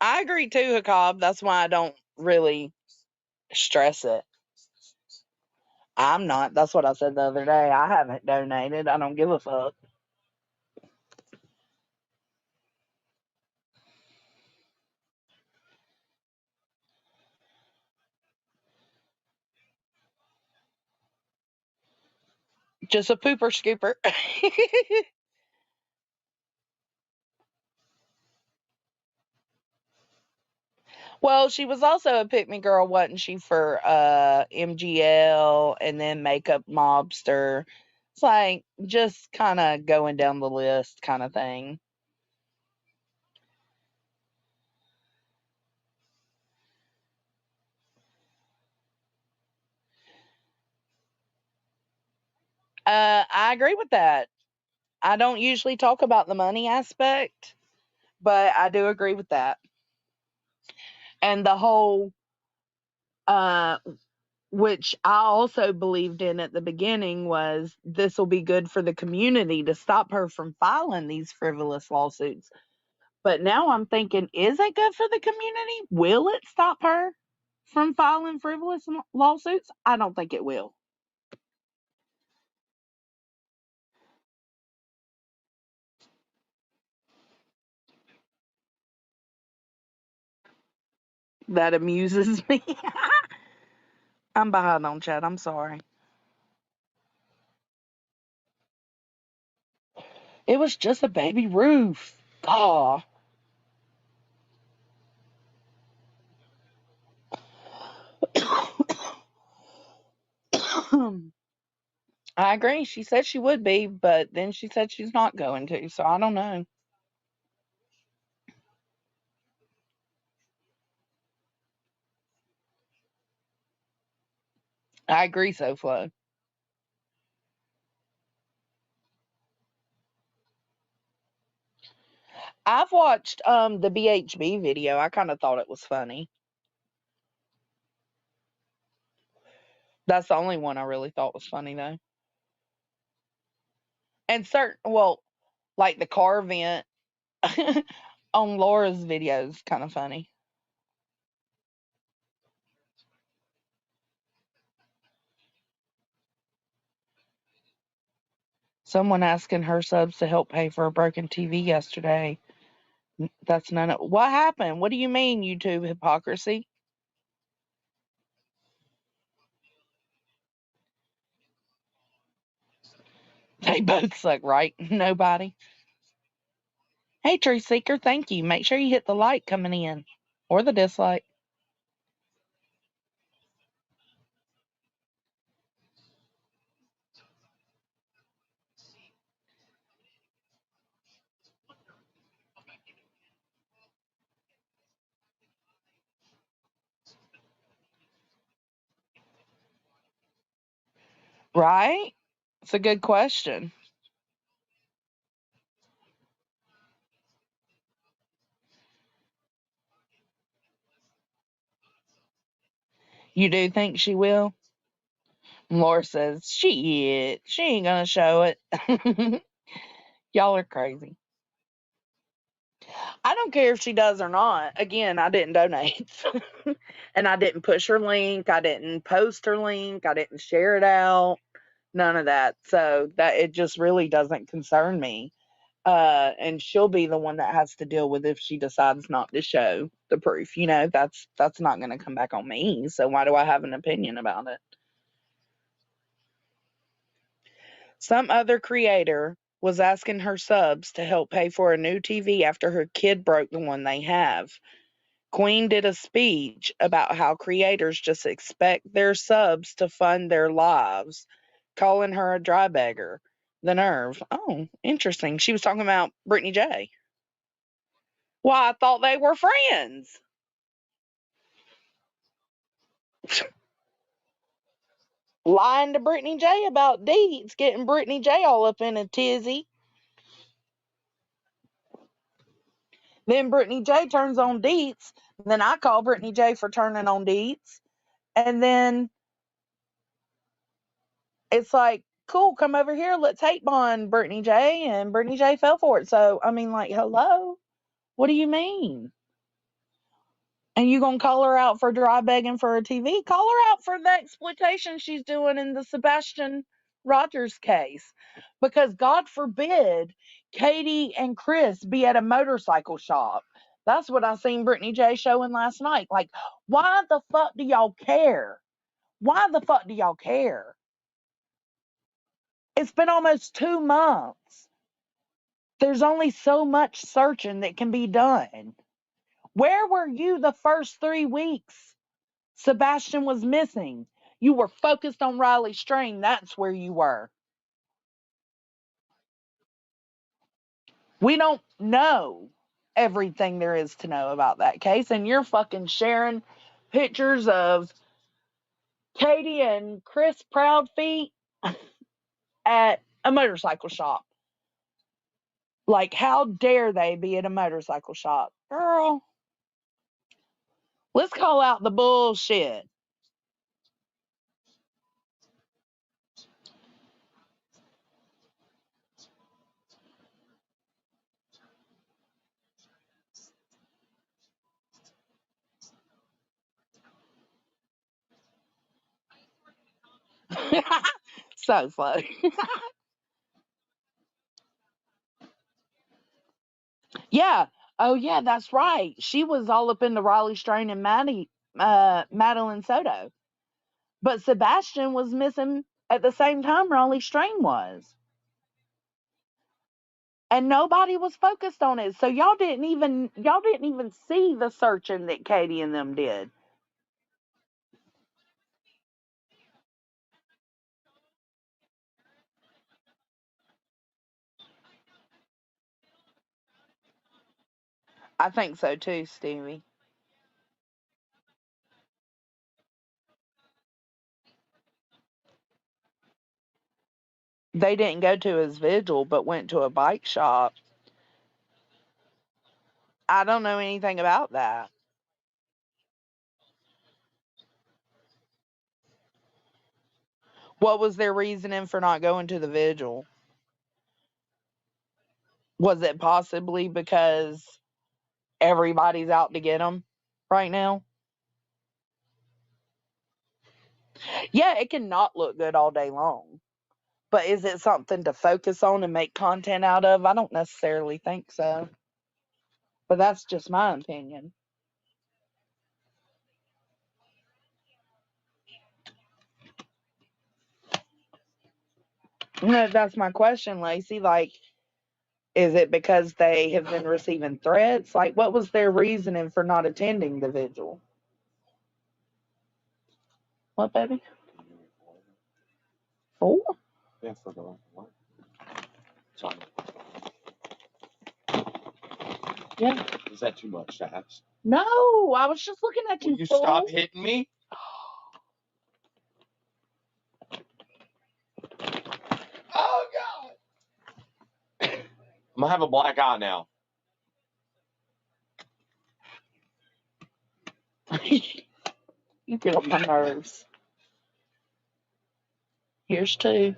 I agree too, Hakob. That's why I don't really stress it. I'm not. That's what I said the other day. I haven't donated. I don't give a fuck. Just a pooper scooper. Well, she was also a pick me girl, wasn't she, for MGL and then Makeup Mobster. It's like just kind of going down the list kind of thing. I agree with that. I don't usually talk about the money aspect, but I do agree with that. And the whole uh which I also believed in at the beginning was this will be good for the community to stop her from filing these frivolous lawsuits. But now I'm thinking, is it good for the community? Will it stop her from filing frivolous lawsuits? I don't think it will. That amuses me. I'm behind on chat. I'm sorry. It was just a baby roof. Aw. I agree. She said she would be, but then she said she's not going to. So I don't know. I agree, so Flo. I've watched the BHB video. I kind of thought it was funny. That's the only one I really thought was funny though. And certain, well, like the car vent on Laura's videos, kind of funny. Someone asking her subs to help pay for a broken TV yesterday. That's none of what happened. What do you mean, YouTube hypocrisy? They both suck, right? Nobody. Hey, Truth Seeker, thank you. Make sure you hit the like coming in or the dislike. Right? It's a good question. You do think she will? Laura says, she ain't gonna show it. Y'all are crazy. I don't care if she does or not. Again, I didn't donate. And I didn't push her link. I didn't post her link. I didn't share it out. None of that. So that it just really doesn't concern me. And she'll be the one that has to deal with if she decides not to show the proof. That's not going to come back on me. So why do I have an opinion about it? Some other creator was asking her subs to help pay for a new TV after her kid broke the one they have. Queen did a speech about how creators just expect their subs to fund their lives, calling her a dry beggar. The nerve. Oh, interesting. She was talking about Brittany J. Well, I thought they were friends. Lying to Brittany J about Deeds, getting Brittany J all up in a tizzy. Then Brittany J turns on Deets. Then I call Brittany J for turning on Deets. And then it's like, cool, come over here. Let's hate bond Brittany J. And Brittany J fell for it. So, I mean, like, hello? What do you mean? And you gonna call her out for dry begging for a TV? Call her out for the exploitation she's doing in the Sebastian Rogers case. Because God forbid Katie and Chris be at a motorcycle shop. That's what I seen Brittany J showing last night. Like, why the fuck do y'all care? Why the fuck do y'all care? It's been almost 2 months. There's only so much searching that can be done. Where were you the first 3 weeks? Sebastian was missing. You were focused on Riley Strain. That's where you were. We don't know everything there is to know about that case, and you're fucking sharing pictures of Katie and Chris Proudfeet at a motorcycle shop. Like, how dare they be at a motorcycle shop? Girl, let's call out the bullshit. So slow. Yeah. Oh, yeah, that's right. She was all up in the Raleigh Strain and Madeline Soto. But Sebastian was missing at the same time Raleigh Strain was. And nobody was focused on it. So y'all didn't even see the searching that Katie and them did. I think so too, Stevie. They didn't go to his vigil, but went to a bike shop. I don't know anything about that. What was their reasoning for not going to the vigil? Was it possibly because everybody's out to get them right now? Yeah, it can not look good all day long. But is it something to focus on and make content out of? I don't necessarily think so. But that's just my opinion. No, that's my question, Lacey. Like, is it because they have been receiving threats? Like, what was their reasoning for not attending the vigil? What, baby? Four? Yeah, for the what? Sorry. Yeah. Is that too much to ask? No, I was just looking at you. Will you fool. stop hitting me? Oh God! I'm gonna have a black eye now. You get on my nerves. Here's two.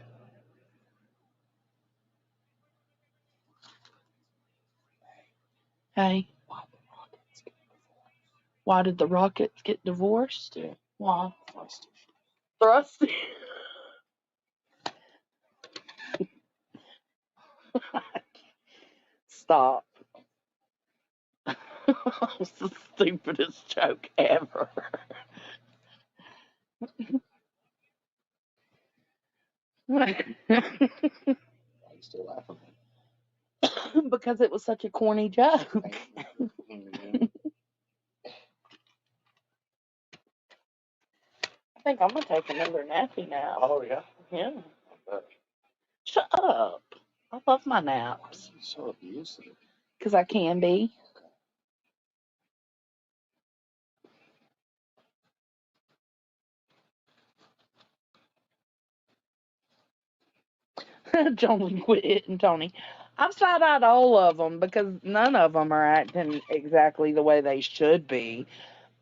Hey, why did the Rockets get divorced? Yeah. Why? Thrust. Stop. It's the stupidest joke ever. Why are you still laughing? Because it was such a corny joke. Mm-hmm. I think I'm gonna take another nappy now. Oh yeah. Yeah. Shut up. I love my naps. So abusive. Because I can be. Jolie, quit hitting Tony. I've side-eyed all of them because none of them are acting exactly the way they should be.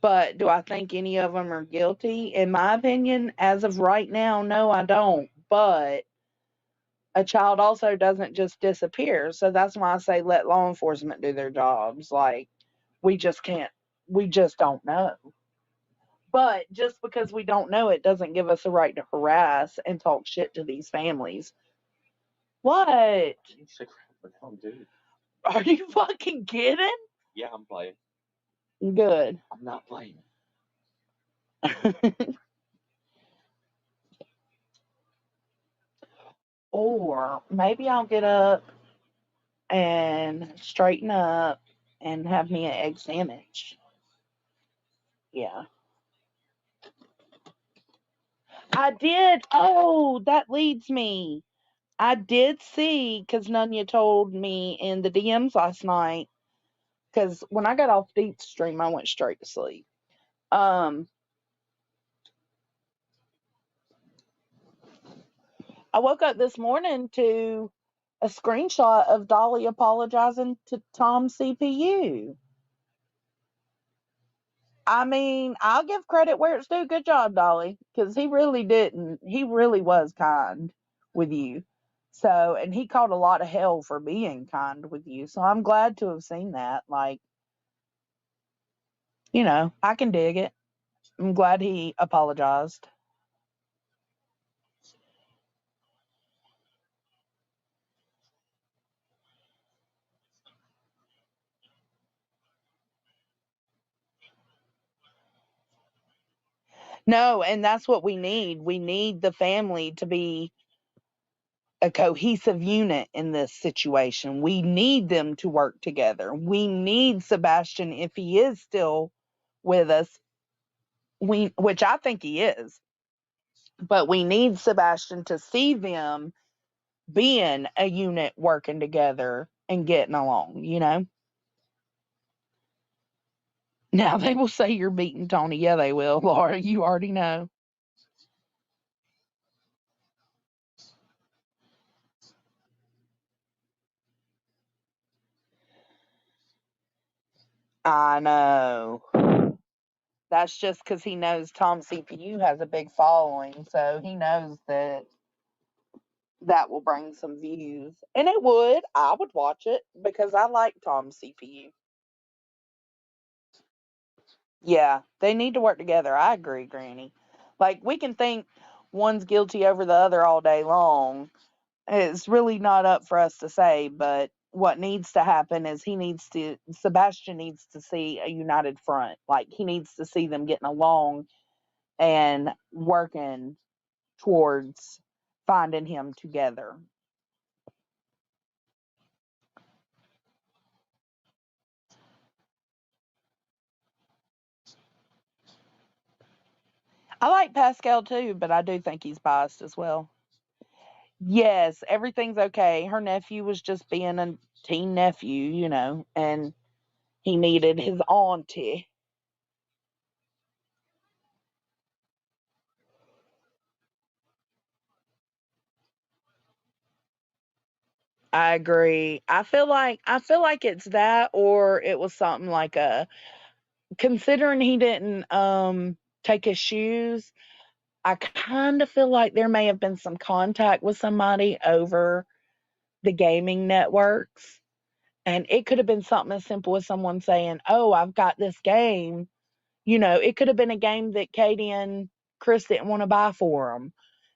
But do I think any of them are guilty? In my opinion, as of right now, no, I don't. But a child also doesn't just disappear. So that's why I say let law enforcement do their jobs. Like, we just can't, we just don't know. But just because we don't know it doesn't give us the right to harass and talk shit to these families. What? Dude. Are you fucking kidding? Yeah, I'm playing. Good. I'm not playing. Or maybe I'll get up and straighten up and have me an egg sandwich. Yeah. I did. Oh, that leads me. I did see, because Nunya told me in the DMs last night, because when I got off Deep Stream, I went straight to sleep. Um, I woke up this morning to a screenshot of Dolly apologizing to Tom's CPU. I mean, I'll give credit where it's due. Good job, Dolly, because he really didn't. He really was kind with you. So, and he caught a lot of hell for being kind with you. So I'm glad to have seen that. Like, I can dig it. I'm glad he apologized. No, and that's what we need. We need the family to be a cohesive unit in this situation. We need them to work together. We need Sebastian, if he is still with us, which I think he is, but we need Sebastian to see them being a unit working together and getting along. Now they will say you're beating Tony. Yeah, they will, Laura. You already know. I know. That's just because he knows Tom CPU has a big following, so he knows that that will bring some views. And it would. I would watch it because I like Tom CPU. Yeah, they need to work together. I agree, Granny. Like, we can think one's guilty over the other all day long. It's really not up for us to say, but what needs to happen is Sebastian needs to see a united front. Like, he needs to see them getting along and working towards finding him together. I like Pascal too, but I do think he's biased as well. Yes, everything's okay. Her nephew was just being a teen nephew, and he needed his auntie. I agree. I feel like it's that, or it was something like considering he didn't take his shoes, I kind of feel like there may have been some contact with somebody over the gaming networks. And it could have been something as simple as someone saying, "Oh, I've got this game." It could have been a game that Katie and Chris didn't want to buy for them.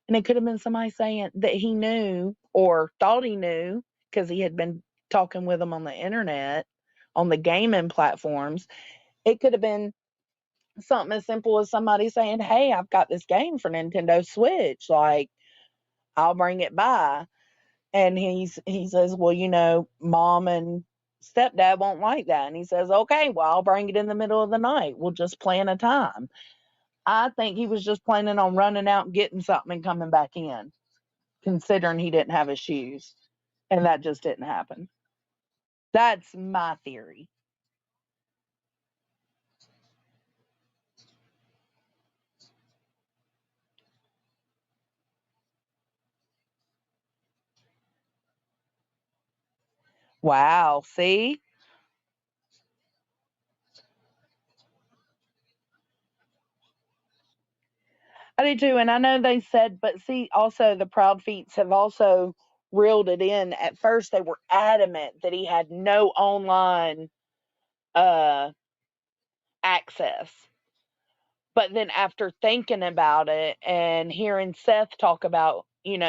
And it could have been somebody saying that he knew or thought he knew because he had been talking with them on the internet, on the gaming platforms. It could have been something as simple as somebody saying, "Hey, I've got this game for Nintendo Switch. Like, I'll bring it by." And he says, "Well, mom and stepdad won't like that." And he says, "Okay, well, I'll bring it in the middle of the night. We'll just plan a time." I think he was just planning on running out and getting something and coming back in, considering he didn't have his shoes. And that just didn't happen. That's my theory. Wow. See? I do too. And I know they said, but see, also the Proud Feets have also reeled it in. At first, they were adamant that he had no online uh, access. But then after thinking about it and hearing Seth talk about,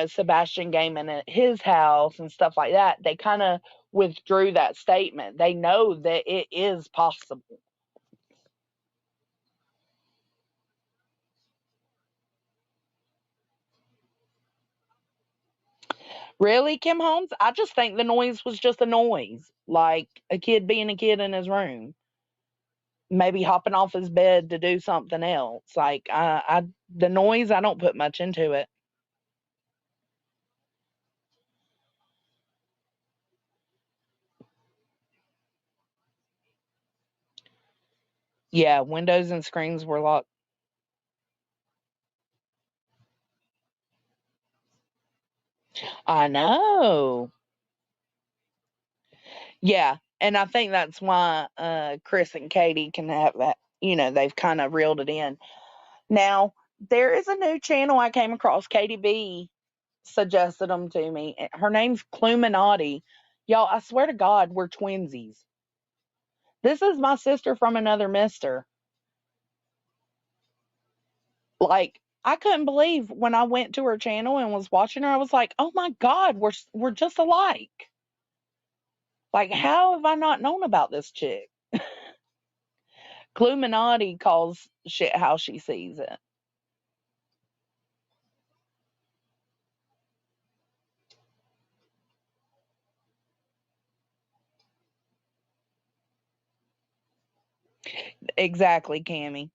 Sebastian gaming at his house and stuff like that, they kind of withdrew that statement. They know that it is possible. Really, Kim Holmes? I just think the noise was just a noise, like a kid being a kid in his room, maybe hopping off his bed to do something else. Like the noise, I don't put much into it. Yeah, windows and screens were locked. I know. Yeah, and I think that's why Chris and Katie can have that. They've kind of reeled it in. Now there is a new channel I came across. Katie B suggested them to me. Her name's Cluminati. Y'all, I swear to God, we're twinsies. This is my sister from another mister. Like, I couldn't believe when I went to her channel and was watching her. I was like, "Oh my God, we're just alike." Like, how have I not known about this chick? Cluminati calls shit how she sees it. Exactly, Cammy.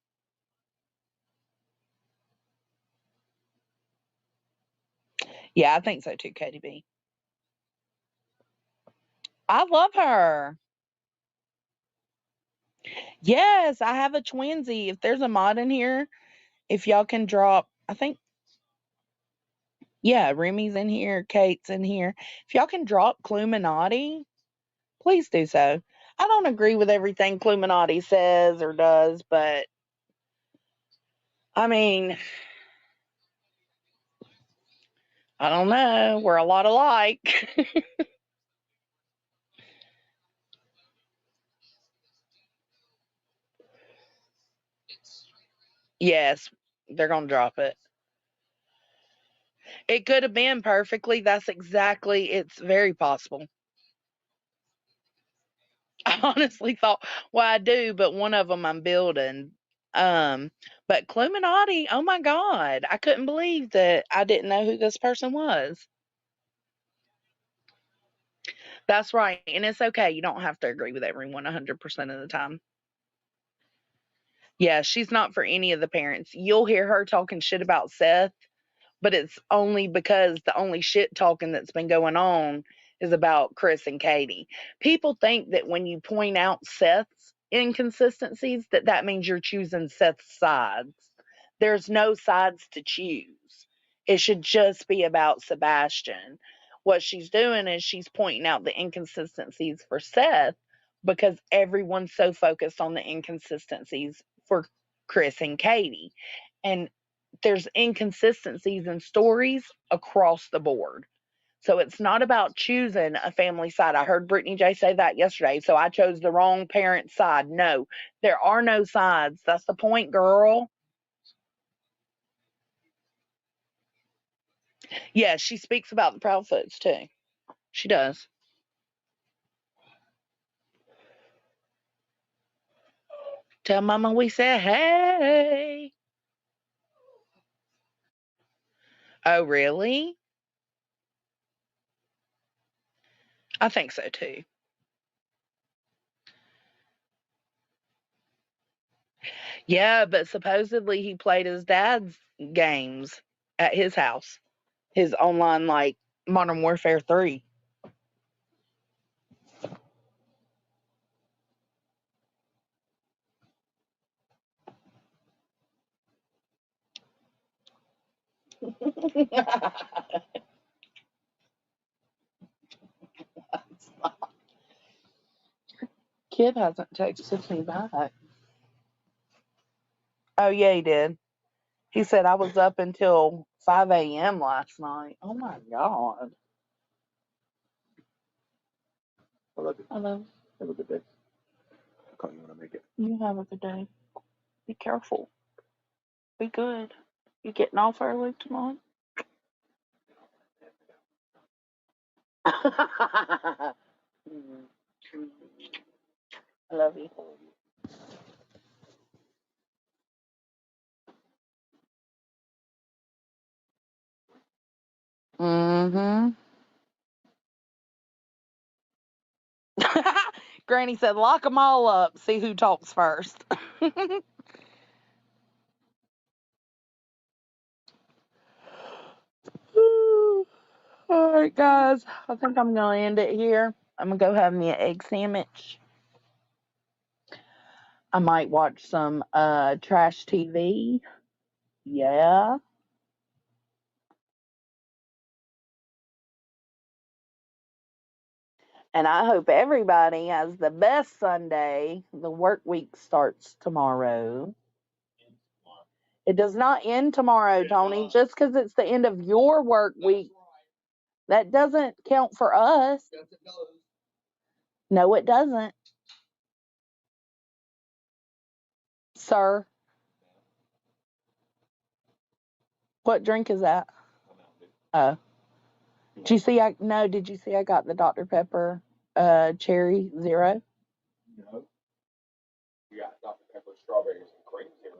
Yeah, I think so too, Katie B. I love her. Yes, I have a twinsy. If there's a mod in here, if y'all can drop, I think, yeah, Remy's in here, Kate's in here. If y'all can drop Cluminati, please do so. I don't agree with everything Cluminati says or does, but I mean, I don't know. We're a lot alike. Yes, they're going to drop it. It could have been perfectly. That's exactly, it's very possible. I honestly thought, well, I do, but one of them I'm building. Um, but Cluminati, oh my God, I couldn't believe that I didn't know who this person was. That's right. And it's okay. You don't have to agree with everyone 100% of the time. Yeah, she's not for any of the parents. You'll hear her talking shit about Seth, but it's only because the only shit talking that's been going on is about Chris and Katie. People think that when you point out Seth's inconsistencies, that means you're choosing Seth's sides. There's no sides to choose. It should just be about Sebastian. What she's doing is she's pointing out the inconsistencies for Seth because everyone's so focused on the inconsistencies for Chris and Katie. And there's inconsistencies in stories across the board. So it's not about choosing a family side. I heard Brittany J say that yesterday. So I chose the wrong parent side. No, there are no sides. That's the point, girl. Yeah, she speaks about the Proudfoots too. She does. Tell Mama we said hey. Oh, really? I think so too. Yeah, but supposedly he played his dad's games at his house, his online, like Modern Warfare 3. Kid hasn't texted me back. Oh, yeah, he did. He said I was up until 5 a.m. last night. Oh, my God. I love you. I love Have a good day. I'll call you when I make it. you. Have a good day. Be careful. Be good. You getting off early tomorrow? I love you. Mm-hmm. Granny said, lock them all up. See who talks first. All right, guys. I think I'm going to end it here. I'm going to go have me an egg sandwich. I might watch some trash TV. Yeah. And I hope everybody has the best Sunday. The work week starts tomorrow. It does not end tomorrow, Tony. Just because it's the end of your work week, that doesn't count for us. No, it doesn't. Sir. What drink is that? Oh. Did you see I got the Dr. Pepper cherry zero? No. You got Dr. Pepper, strawberries, and cream zero.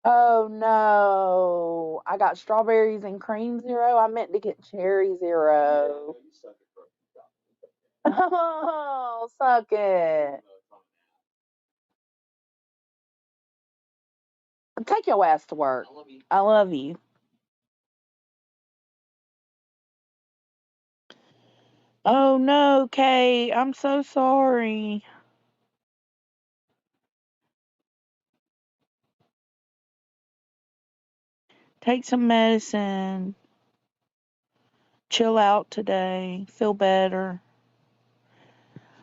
Oh no. I got strawberries and cream zero. I meant to get cherry zero. Oh, suck it. Take your ass to work. I love you. Oh no, Kate. I'm so sorry. Take some medicine. Chill out today. Feel better.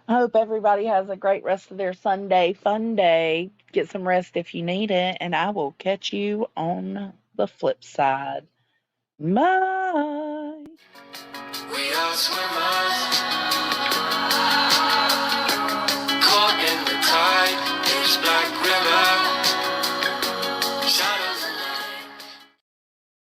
I hope everybody has a great rest of their Sunday fun day. Get some rest if you need it, and I will catch you on the flip side. Bye. We are swimmers.